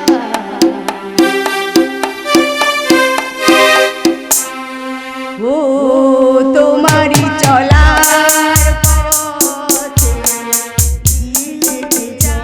ও তোমারই চলার পথে দিয়ে যেতে চাই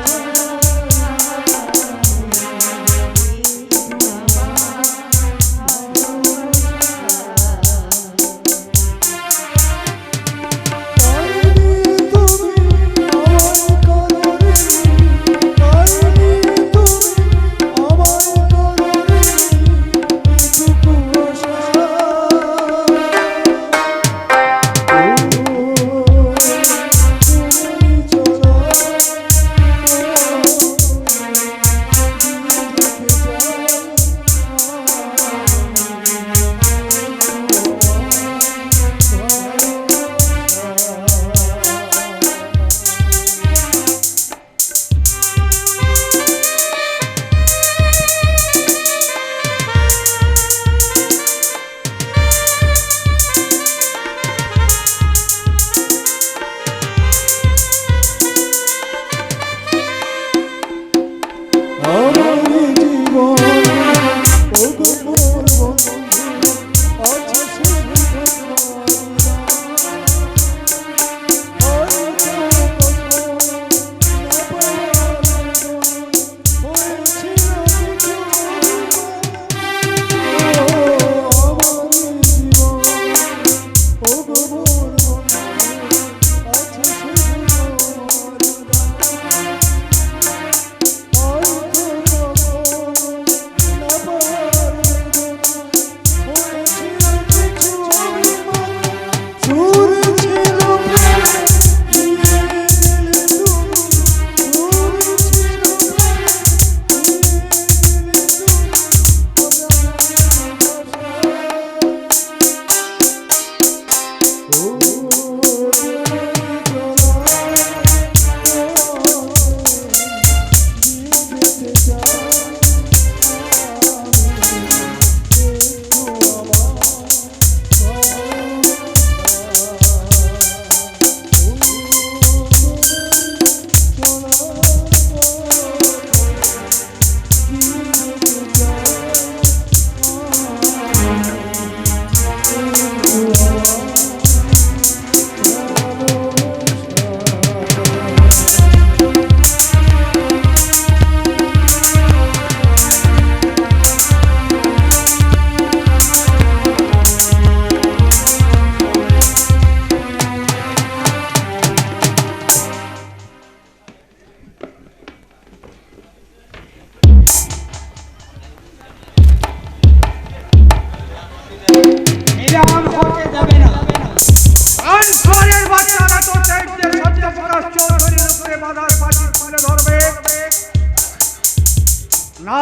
না,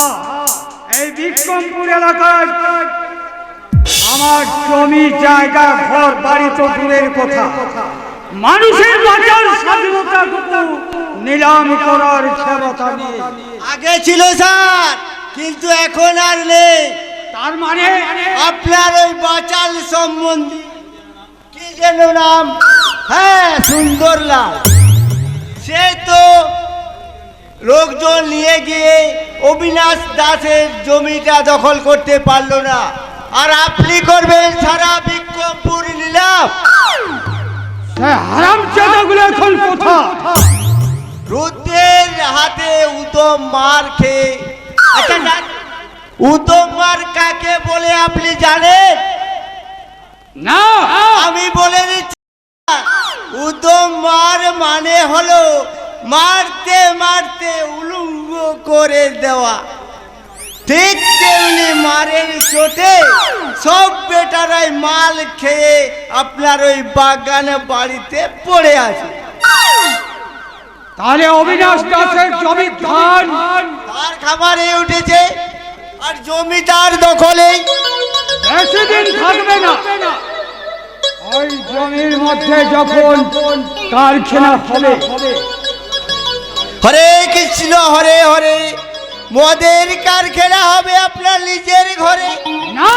এই বিক্রমপুর এলাকায় আমার জমি জায়গা ঘর বাড়ি তো দূরের কথা, মানুষের বাঁচার স্বাধীনতাটুকু নিলাম করার ক্ষমতা নেই। আগে ছিল স্যার, কিন্তু এখন আর নেই। তার মানে আপনার ওই বাচাল সম্বন্ধী কি যেন নাম, হ্যাঁ সুন্দরলাল, সে তো লোকজন নিয়ে গিয়ে অবিনাশ দাসের জমিটা দখল করতে পারলো না, আর আপনি করবেন সারা বিক্রমপুর নিলাম। হারামজাদাগুলো এখন কোথায়? রুদ্রের হাতে উত্তম মার খেয়ে। আচ্ছা যান, উত্তম মার কাকে বলে আপনি জানেন? না, আমি বলে দিচ্ছি, উত্তম মার মানে হলো মারতে মারতে উলঙ্গ করে দেওয়া। ঠিক তেমনি মারের চোটে সব বেটারাই মাল খেয়ে আপনার ওই বাগানে বাড়িতে পড়ে আছে। তাহলে অবিনাশ দাসের জমির ধান তার খাবারে উঠেছে, আর জমিদার দখলেই বেশি দিন থাকবে না। ওই জমির মধ্যে যখন কারখানা হবে, হরে কৃষ্ণ হরে হরে, মদের কারখানা হবে আপনার নিজের ঘরে। না,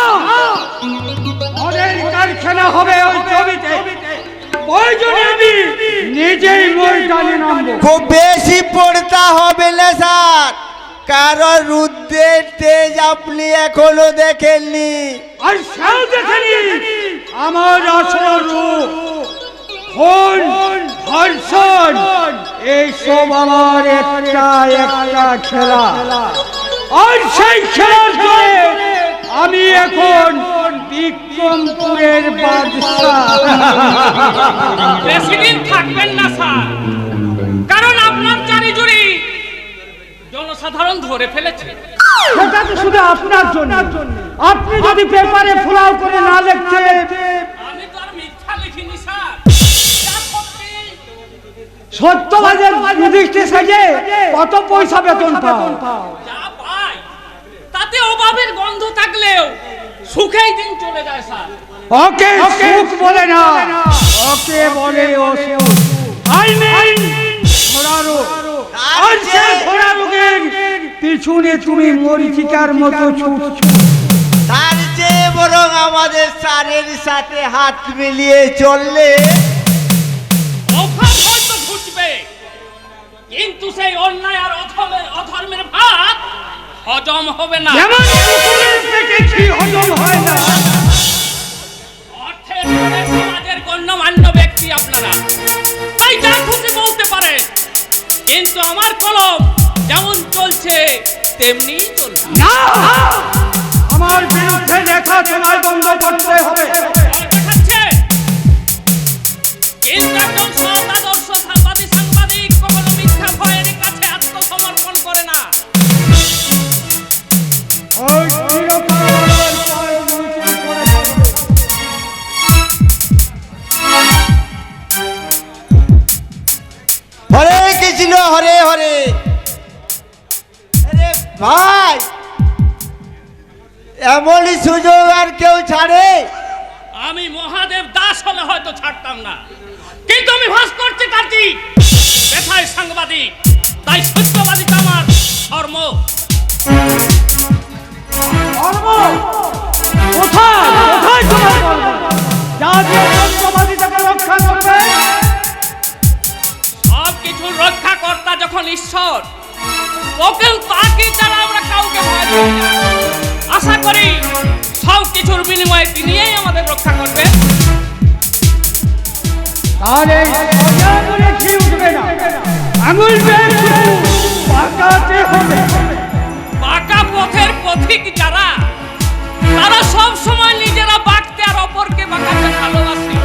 মদের কারখানা হবে ওই জমিতে। প্রয়োজনে আমি নিজেই ময়দানে নামবো। খুব বেশি পড়তা হবে না স্যার, কারণ রুদ্রের তেজ আপনি এখনো দেখেননি। আর সেও দেখেনি আমার আসল রূপ। খুন, ধর্ষণ, এইসব আমার একটা একটা খেলা, আর সেই খেলার জন্য আমি এখন বিক্রমপুরের বাদশা। বেশি দিন থাকবেন না স্যার, কারণ আপনার চারিজুড়ি জনসাধারণ ধরে ফেলেছে। সেটা তো শুধু আপনার জন্য। আপনি যদি পেপারে ফলাও করে না লিখতেন। আমি তো আর মিথ্যা লিখিনি স্যার, যা সত্যি। সত্যবাদের নির্দিষ্টে সাজে কত পয়সা বেতন পাও? যা পাই তাতে অভাবের গন্ধ থাকলেও সুখেই দিন চলে যায় স্যার। ওকে সুখ বলে না, ওকে বলে অসুখ। আই মিন ঘোড়া রোগ। আর সেই ঘোড়া রোগের পিছনে তুমি মরিচিকার মতো ছুটছো। তার চেয়ে বরং আমাদের স্যারের সাথে হাত মিলিয়ে চললে অভাব হয়তো ঘুচবে, কিন্তু সেই অন্যায় আর অধর্মের ভাত হজম হবে না। যেমন কুকুরের পেটে ঘি হজম হয় না। অর্থের জোরে সমাজের গণ্যমান্য ব্যক্তি আপনারা, তাই যা খুশি বলতে পারেন, কিন্তু আমার কলম যেমন চলছে তেমনি চলবে। না, আমার বিরুদ্ধে লেখা তোমার বন্ধ করতে হবে। দেখাচ্ছেন, কিন্তু একজন সৎ আদর্শবাদী সাংবাদিক কখনো মিথ্যা ভয়ের কাছে আত্মসমর্পণ করে না। ওই চিরকাল পায়ে নিচে পড়ে থাকবে। হরে কৃষ্ণ হরে হরে। আরে ভাই, এমনই সুযোগ আর কেউ ছাড়ে? আমি মহাদেব দাস হলে হয়তো ছাড়তাম না, কিন্তু আমি ভাস্কর চ্যাটার্জি পেশায় সাংবাদিক, তাই সত্যবাদিতা আমার ধর্ম। ধর্ম? কোথায় কোথায় তোমার ধর্ম? যা দিয়ে সত্যবাদিতাকে রক্ষা করবে। সব কিছুর রক্ষাকর্তা যখন ঈশ্বর, ওকেও তাকে ছাড়া আমরা কাউকে ভয় করি না। আশা করি সব কিছুর বিনিময়ে তিনিই আমাদের রক্ষা করবে। তাহলে আঙুলে ঘি উঠবে না, আঙুল বের পাকাতে হবে। পাকা পথের পথিক যারা, তারা সব সময় নিজেরা বাঁকতে আর অপরকে বাঁকাতে ভালোবাসে।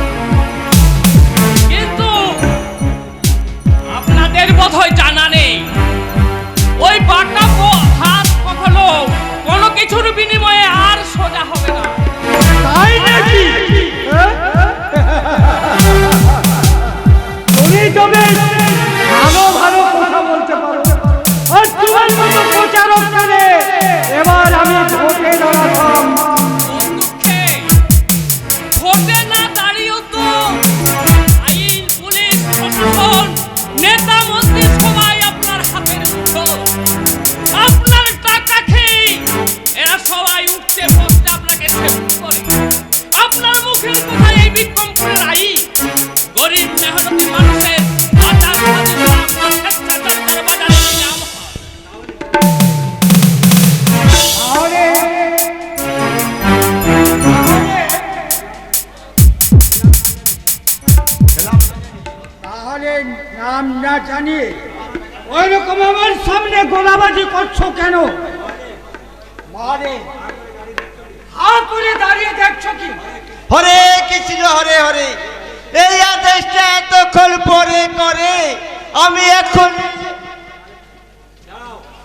কিন্তু আপনাদের বোধহয় জানা নেই, ওই বাঁকা হাত কখনো কোনো কিছুর বিনিময়ে আর সোজা হবে না। তাই নাকি? তুমি তবে ভালো ভালো কথা বলতে পারো, আর তোমার মতো প্রচারক করে জানি ওই রকম আমার সামনে গোলাবাজি করছো কেন? মারে হা করে দাঁড়িয়ে দেখছো কি? হরে কৃষ্ণ হরে হরে, এই আদেশটা এতক্ষণ পরে করে আমি এখন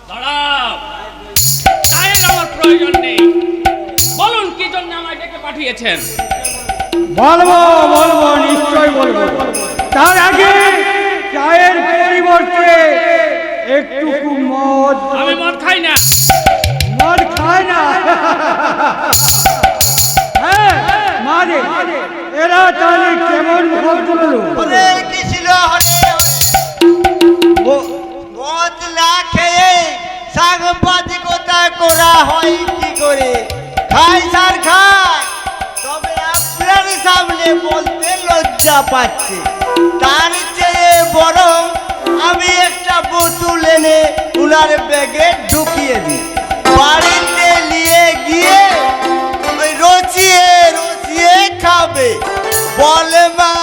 দাঁড়াও, চায়ের আমার প্রয়োজন নেই। বলুন কি জন্য আমায় ডেকে পাঠিয়েছেন? বলবো বলবো নিশ্চয় বলবো। তার আগে চায়ের পরিবর্তে একটুকু মদ। আমি মদ খাই না। মদ খায় না? হ্যাঁ মারে, এরা তাহলে কেমন ভদ্রলোক? হরে কৃষ্ণ হরে হরে, মদ না খেয়ে সাংবাদিকতা করা হয় কি করে? খাই স্যার খাই, তবে আপনার সামনে বলতে লজ্জা পাচ্ছে। তার চেয়ে বরং আমি একটা বোতল এনে উনার ব্যাগে ঢুকিয়ে দিই, বাড়িতে নিয়ে গিয়ে ওই রচিয়ে রচিয়ে খাবে। বলে মা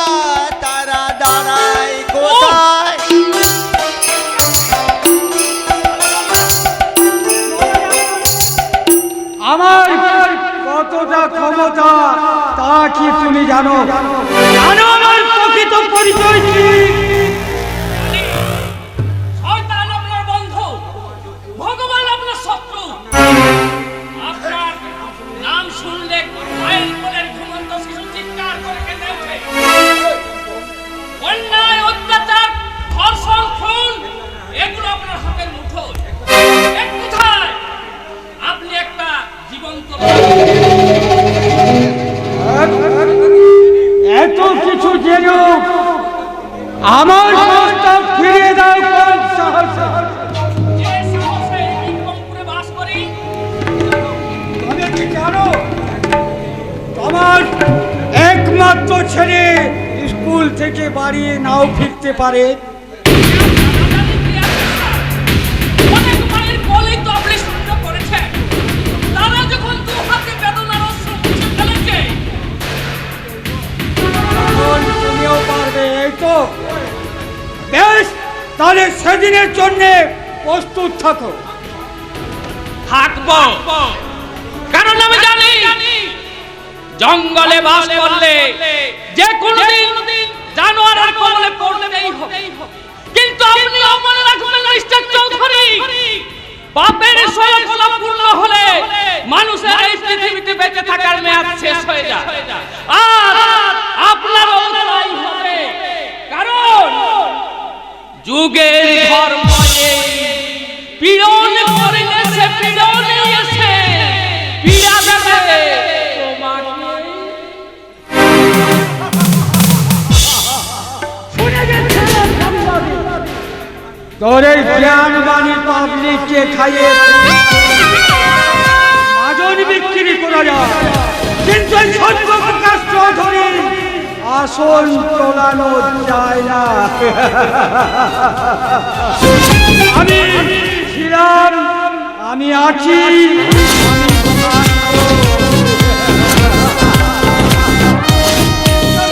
তারা দাঁড়ায় কোথায়? আমার কতটা ক্ষমতা তা কি তুমি জানো? জানো আমার প্রকৃত পরিচয় কি? শয়তান আপনার বন্ধু, ভগবান আপনার শত্রু। আপনার নাম শুনলে মায়ের কোলের ঘুমন্ত শিশু চিৎকার করে কেঁদে ওঠে। অন্যায়, অত্যাচার, ধর্ষণ, খুন এগুলো আপনার হাতের মুঠোয়। এক কথায় আপনি একটা জীবন্ত এত কিছু জেনেও আমার প্রস্তাব ফিরিয়ে দাও কোন সাহসে? যে সাহসে এই বিক্রমপুরে বাস করি। তুমি কি জানো তোমার একমাত্র ছেলে স্কুল থেকে বাড়ি নাও ফিরতে পারে? অনেক মায়ের কোলেই তো আপনি শুনতে করেছেন। তারা যখন দু হাতে বেদনার অশ্রু মুছে ফেলেছে, তখন তুমিও পারবে, এই তো? বেশ, তাহলে সেদিনের জন্য প্রস্তুত থাকো। থাকবো, কারণ আমি জানি জঙ্গলে বাস করলে যে কোনোদিন জানোয়ারের কবলে পড়তেই হবে। কিন্তু আপনি মনে রাখবেন মিস্টার চৌধুরী, পাপের সফলতা পূর্ণ হলে মানুষের এই পৃথিবীতে বেঁচে থাকার মেয়াদ শেষ হয়ে যায়, আর আপনারও তাই হবে। কারণ যুগের ধর্ম পীড়ন করিলে সে পীড়নে এসে পীড়া দেবে তোমাকে। তোর এই জ্ঞান বাণী পাবলিককে খাইয়ে মাজন বিক্রি করা যায়, কিন্তু এই সত্যপ্রকাশ চৌধুরী আসল তোলানো যায় না। আমি ছিলাম, আমি আছি,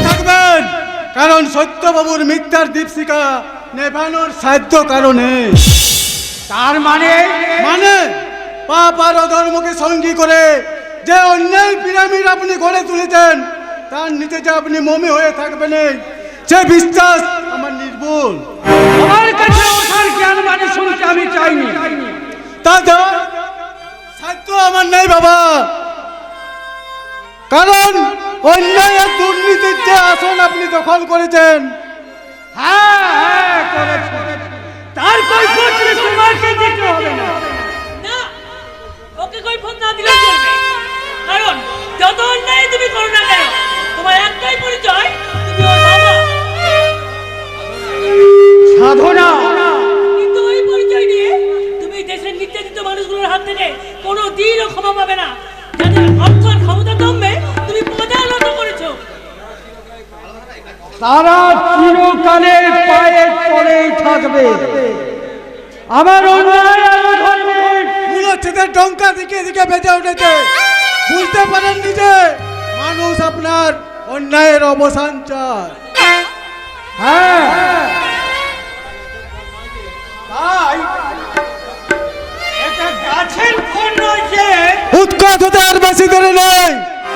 থাকবেন, কারণ সত্যবাবুর মিথ্যার দীপশিখা নেভানোর সাধ্য কারণে। তার মানে মানে পাপ আর অধর্মকে সঙ্গী করে যে অন্যায় পিরামিড আপনি গড়ে তুলেছেন, তার নিচে যে আপনি মমি হয়ে থাকবেন, সে বিশ্বাস আমার নির্ভুল। আমার কাছে ওঠার জ্ঞান বাণী শুনতে আমি চাইনি। দাদা সাধ্য আমার নেই বাবা, কারণ অন্যায় আর দুর্নীতির যে আসন আপনি দখল করেছেন। হ্যাঁ হ্যাঁ করেছি, তার কৈফিয়ত তোমাকে দিতে হবে না। না, ওকে কৈফিয়ত না দিলেও চলবে। কারণ যত অন্যায় তুমি করো না কেন, তোমার একটাই পরিচয়, তুমি ওর বাবা। সাধনা। কিন্তু ওই পরিচয় নিয়ে তুমি দেশের নির্যাতিত মানুষগুলোর হাত থেকে কোনো দিনও ক্ষমা পাবে না। যাদের অর্থ আর ক্ষমতা কমবে, তুমি পদানত করেছো। তারা চিরকালের পায়ের তলেই থাকবে। আমার অন্যায় আর অধর্মের মূলচ্ছেদের ডঙ্কা দিকে দিকে বেজে উঠেছে। বুঝতে পারেননি যে মানুষ আপনার অন্যায়ের অবসান চায়। হ্যাঁ, তাই এটা গাছের ফোন রয়েছে। উৎকট হতে আর বেশি দেরি নেই।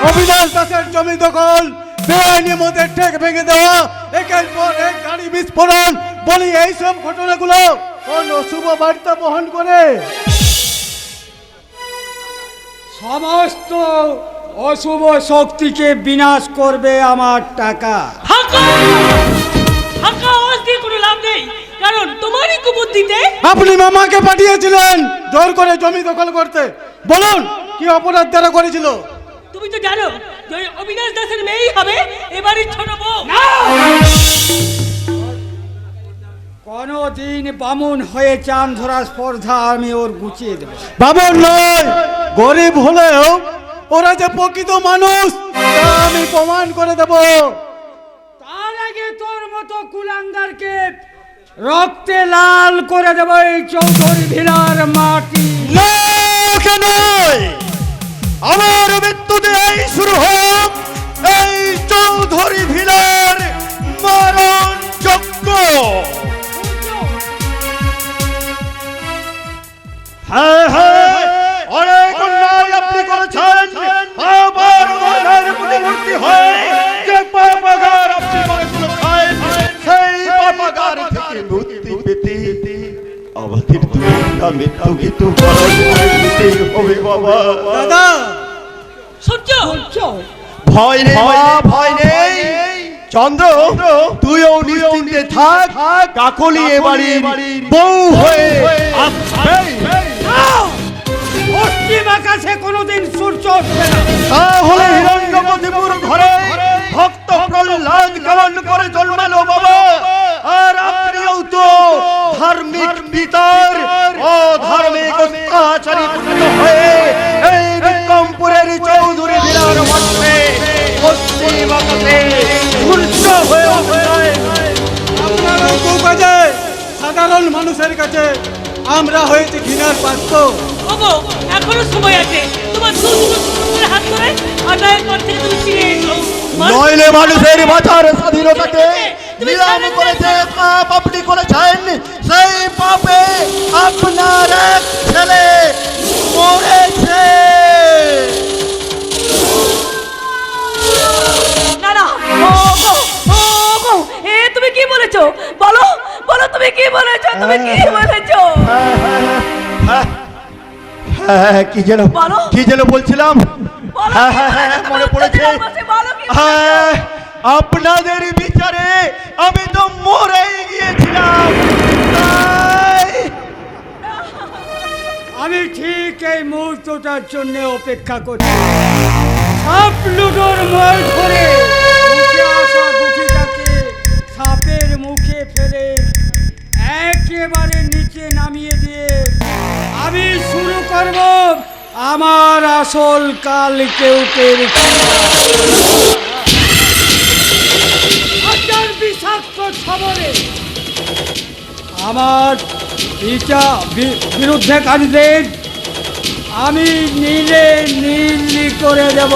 অবিনাশ দাসের জমি দখল, বেআইনি মদের ঠেক ভেঙে দেওয়া, একের পর এক গাড়ি বিস্ফোরণ, বলি এইসব ঘটনাগুলো কোন অশুভ বার্তা বহন করে? সমস্ত অশুভ শক্তিকে বিনাশ করবে আমার টাকা। ফাঁকা ফাঁকা আওয়াজ দিয়ে কোনো লাভ নেই, কারণ তোমারই কুবুদ্ধিতে আপনি মামাকে পাঠিয়েছিলেন জোর করে জমি দখল করতে। বলুন কি অপরাধ তারা করেছিল? তুমি তো জানো যে ওই অবিনাশ দাসের মেয়েই হবে এবারের ছোট বউ। কোনদিন বামুন হয়ে চান ধরা স্পর্ধা আমি ওর গুছিয়ে দেব। বাবন নয়, গরিব হলেও ওরা যে প্রকৃত মানুষ তা আমি প্রমাণ করে দেব। তার আগে তোর মতো কুলাঙ্গারকে রক্তে লাল করে দেব এই চৌধুরী ভিলার মাটি। না কেন আমার মৃত্যুতে এই শুরু হোক এই চৌধুরী ভিলার মারণ যজ্ঞ। হ্যাঁ হ্যাঁ, অনেক অন্যায় আপনি করেছেন। আবার মায়ের প্রতিমূর্তি হয়ে যে পাপাগার আপনি করে তুলেছেন, সেই পাপাগার থেকে মুক্তি পেতে আমাদের দুটা মৃত্যু কিন্তু নিতেই হবে বাবা। দাদা সূর্য ভয় নেই মা, ভয় নেই। চন্দ্র তুইও নিশ্চিন্তে থাক, কাকলি এবারে বউ হয়ে আসবে। পশ্চিম আকাশে কোনোদিন সূর্য উঠবে না। তাহলে হিরণ্যকশিপুর ঘরে ভক্ত প্রহ্লাদ কেমন করে জন্মালো বাবা? আর আপনিও তো ধার্মিক পিতার অধার্মিক অত্যাচারী পুত্র হয়ে এই বিক্রমপুরের চৌধুরী ভিলার মধ্যে পশ্চিম আকাশে সূর্য হয়ে উঠবে। আপনারা কাজে সাধারণ মানুষের কাছে আমরা হয়েছি ঘৃণার পাত্র। ওগো এখনো সময় আছে, তোমার দুটো সুন্দর হাত ধরে আদায়ের পর থেকে তুমি ফিরে এসো। নইলে মানুষের বাঁচার স্বাধীনতাকে নিলাম করেছে পাপ আপনি করেছেন। সেই পাপে আপনার এক ছেলে মরেছে। না না, ওগো ওগো, এ তুমি কি বলেছো? বলো বলো, তুমি কি বলেছো? তুমি কি বলেছো? হ্যাঁ বলো। কি যেন বলছিলাম? বলো, হ্যাঁ হ্যাঁ হ্যাঁ মনে পড়েছে। বলো কি হ্যাঁ, আপনাদের বিচারে আমি তো মরেই গিয়েছিলাম। তাই আমি ঠিক এই মুহূর্তটার জন্য অপেক্ষা করছি। সাপ লুডোর মই ধরে উঠে আসা গুটিটাকে সাপের মুখে ফেলে একেবারে নিচে নামিয়ে দিয়ে আমি শুরু করব আমার আসল কাল কেউটের আপনার বিষাক্ত খবরে আমার বিরুদ্ধে কাজীদের আমি নীলে নীলি করে দেব।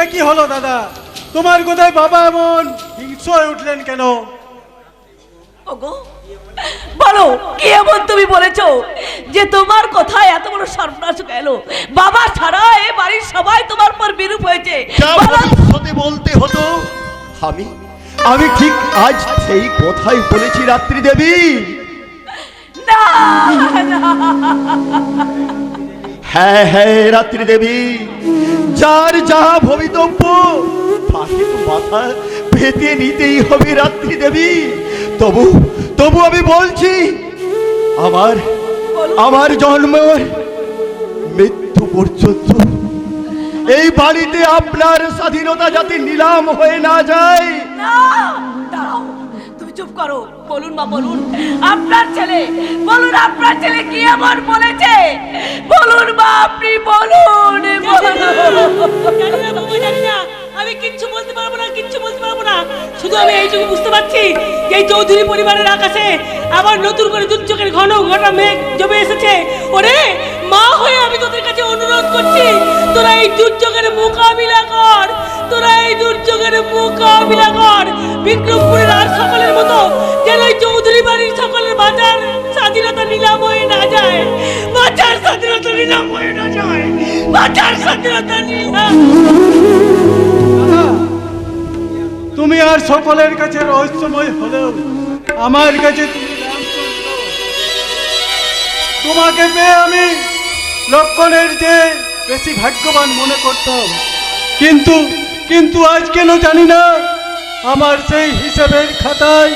এ কি হলো দাদা? তোমার কোথায় বাবা এমন হিংস্র হয়ে উঠলেন কেন? ওগো বলো, কি এমন তুমি বলেছো যে তোমার কথায় এত বড় সর্বনাশ গেল? বাবা ছাড়া এ বাড়ির সবাই তোমার পর বিরূপ হয়েছে। যা ভবিষ্যতে বলতে হতো আমি ঠিক আজ সেই কথাই বলেছি রাত্রি দেবী। না হ্যাঁ হ্যাঁ রাত্রি দেবী, যার যা ভবিতব্য তাকে তো মাথা পেতে নিতেই হবে রাত্রি দেবী। তবু আমি বলছি আমার জন্মের মৃত্যু পর্যন্ত এই বাড়িতে আপনার স্বাধীনতা যাতে নিলাম হয়ে না যায়। না, দাঁড়াও, তুমি চুপ করো। বলুন মা, বলুন আপনার ছেলে, বলুন আপনার ছেলে কি এমন বলেছে? বলুন মা, আপনি বলুন। জানি না বাবা, জানি না, আমি কিচ্ছু বলতে পারবো না, কিচ্ছু বলতে পারবো না। শুধু আমি এইটুকু বুঝতে পারছি যে এই চৌধুরী পরিবারের আকাশে আবার নতুন করে দুর্যোগের ঘন ঘটা মেঘ জমে এসেছে। ওরে মা হয়ে আমি তোদের কাছে অনুরোধ করছি, তোরা এই দুর্যোগের মোকাবিলা কর, তোরা এই দুর্যোগের মোকাবিলা কর। বিক্রমপুরের আর সকলের মতো যেন ওই চৌধুরী বাড়ির সকলের বাজার স্বাধীনতা নিলাম হয়ে না যায়, বাজার স্বাধীনতা নিলাম হয়ে না যায়, বাজার স্বাধীনতা নিলাম। তুমি আর সকলের কাছে রহস্যময় হলেও আমার কাছে তুমি রামচন্দ্র। তোমাকে পেয়ে আমি লক্ষণের যে বেশি ভাগ্যবান মনে করতাম, কিন্তু আজ কেন জানি না আমার সেই হিসাবের খাতায়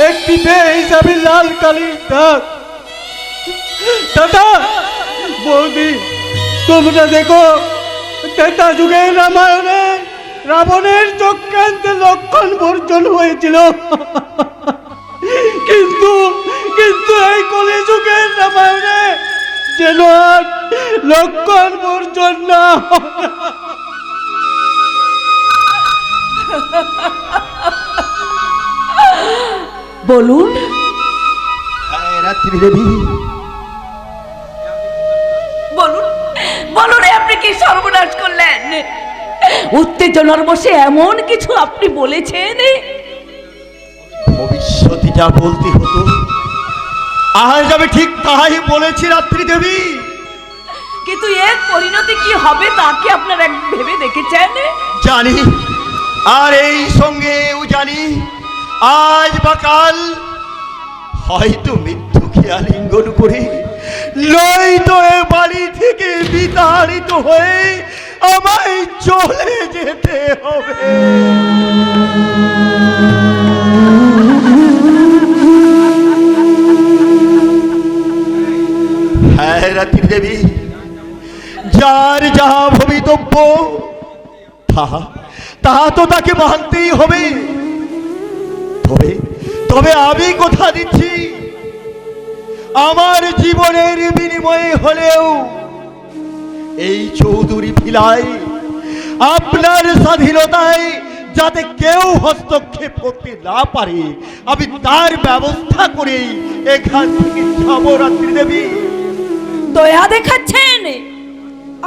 একটি বেহিসাবি লাল কালির দাগ। দাদা, বৌদি, তোমরা দেখো, ত্রেতা যুগের রামায়ণে রাবণের চক্রান্তে লক্ষণ বর্জন হয়েছিল, কিন্তু এই কলিযুগের রামায়ণে যেন আর লক্ষণ বর্জন না হয়। বলুন রাত্রি দেবী, বলুন বলুন, আপনি কি সর্বনাশ করলেন? উত্তেজনার বসে এমন কিছু আপনি বলেছেন? ভবিষ্যতে যা বলতে হতো আজ আমি ঠিক তাই বলেছি রাত্রি দেবী। কিন্তু এর পরিণতি কি হবে তা কি আপনারা ভেবে দেখেছেন? জানি, আর এই সঙ্গেও জানি আজ বা কাল হয়তো মৃত্যুকে আলিঙ্গন করে নয়তো এ বাড়ি থেকে বিতাড়িত হয়ে আমায় চলে যেতে হবে। হ্যাঁ রাত্রি দেবী, যার যাহা ভবিতব্য তাহা তো তাকে মানতেই হবে। তবে আমি কথা দিচ্ছি, আমার জীবনের বিনিময়ে হলেও এই চৌধুরী ভিলায় আপনার স্বাধীনতায় যাতে কেউ হস্তক্ষেপ করতে না পারে আমি তার ব্যবস্থা করেই এখান থেকে যাব রাত্রি দেবী। দয়া দেখাচ্ছেন?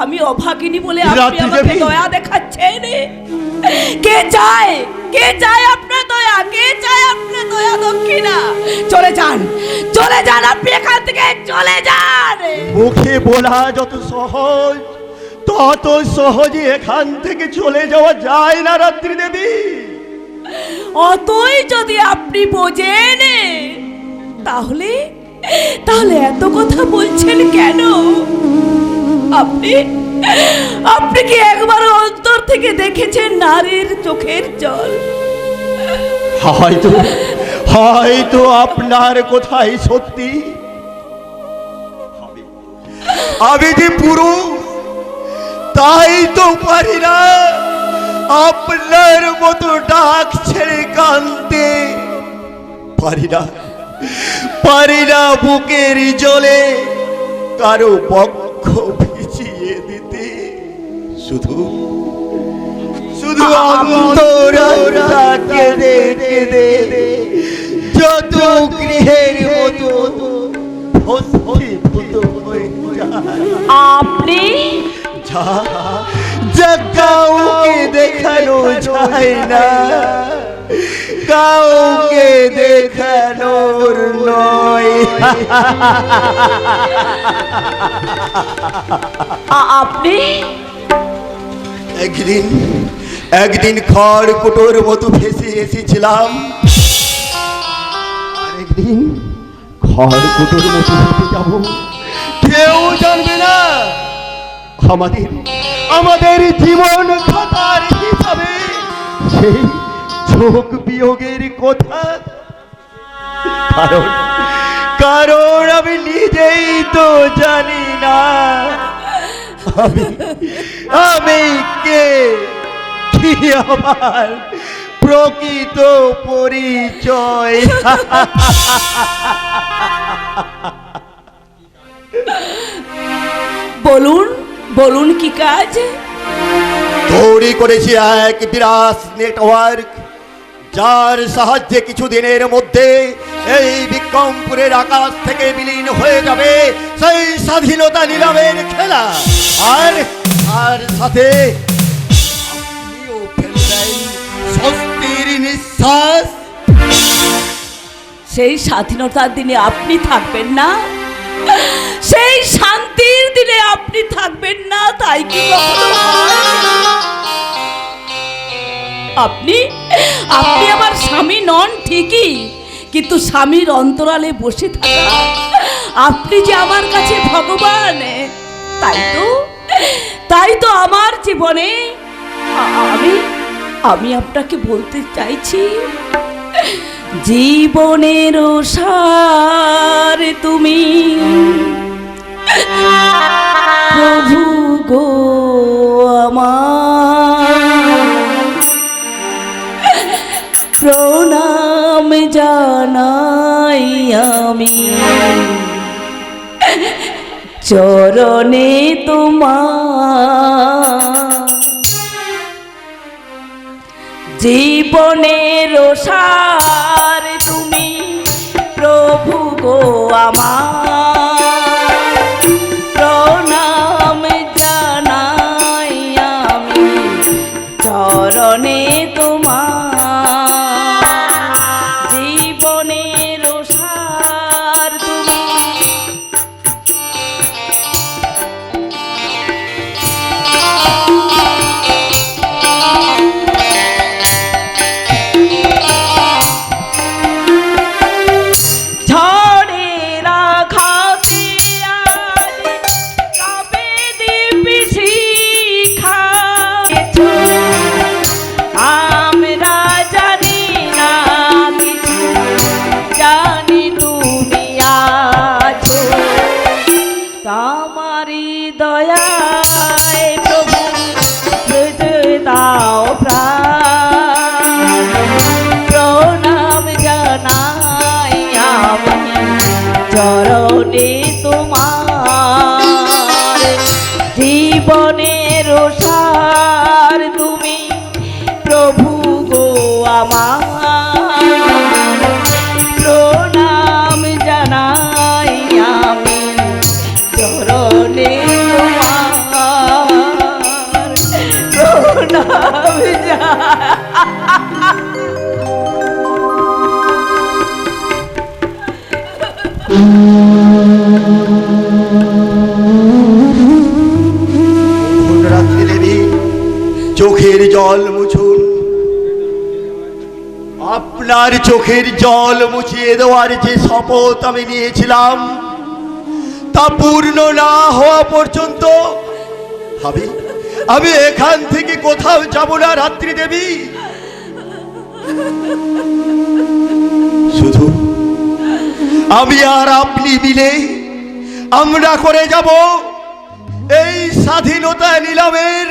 আমি অভাগিনী বলে আপনি আমাকে দয়া দেখাচ্ছেন? কে চায় আপনার দয়া? কে চায় আপনার দয়া দক্ষিণা? চলে যান আপনি এখান থেকে, চলে যান। মুখে বলা যত সহজ, তত সহজে এখান থেকে চলে যাওয়া যায় না রাত্রি দেবী। অতই যদি আপনি বোঝেন, তাহলে এত কথা বলছেন কেন? আপনি কি একবার অন্তর থেকে দেখেছেন নারীর চোখের জল? হয়তো আপনার কথাই সত্যি। আমি যে পুরুষ তাই তো পারি না আপনার মতো ডাক ছেড়ে কাঁদতে, পারি না বুকের জলে কারো বক্ষ ভিজিয়ে দিতে। শুধু কেঁদে কেঁদে যত গৃহের মতো আপনি যা কাউকে দেখানো যায় না, কাউকে দেখানোর নয়। আপনি একদিন খড়কুটোর মতো ভেসে এসেছিলাম, আরেকদিন খড়কুটোর মতো ভেসে যাব। কেউ জানবে না আমাদের জীবন খাতার হিসাবে সেই শোক বিয়োগের কথা। কারণ আমি নিজেই তো জানি না আমি কে, কি আমার প্রকৃত পরিচয়। বলুন কি কাজ? তৈরি করেছি এক বিরাট নেটওয়ার্ক, যার সাহায্যে কিছুদিনের মধ্যে এই বিক্রমপুরের আকাশ থেকে বিলীন হয়ে যাবে সেই স্বাধীনতা নিলামের খেলা। আর আর সাথে আপনিও ফেলবেন স্বস্তির নিঃশ্বাস। সেই স্বাধীনতার দিনে আপনি থাকবেন না, সেই শান্তির দিনে আপনি থাকবেন না, তাই কি কখনো হয়? আপনি আপনি আমার স্বামী নন ঠিকই, কিন্তু স্বামীর অন্তরালে বসে থাকা আপনি যে আমার কাছে ভগবান। তাই তো আমার জীবনে আমি আপনাকে বলতে চাইছি, জীবনের সার তুমি প্রভু গো আমার, প্রণাম জানাই আমি চরণে তোমার। জীবনের সার তুমি প্রভু গো আমার, প্রণাম জানাই আমি চরণে তোমার। জীবনের সার তুমি তোমারি দয়ায় প্রভু দাও প্রাণ, প্রণাম জানাই আমি চরণে তোমার। জীবনের সার তুমি প্রভু গো আমার, প্রণাম জানাই আমি চরণে তোমার, প্রণাম রাত্রি দেবী চোখের জল মুছুন। আপনার চোখের জল মুছিয়ে দেওয়ার যে শপথ আমি নিয়েছিলাম তা পূর্ণ না হওয়া পর্যন্ত আমি এখান থেকে কোথাও যাব না রাত্রি দেবী। শুধু আমি আর আপনি মিলে আমরা করে যাব এই স্বাধীনতা নিলামের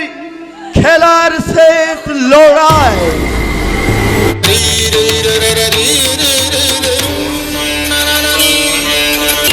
খেলার শেষ লড়াই।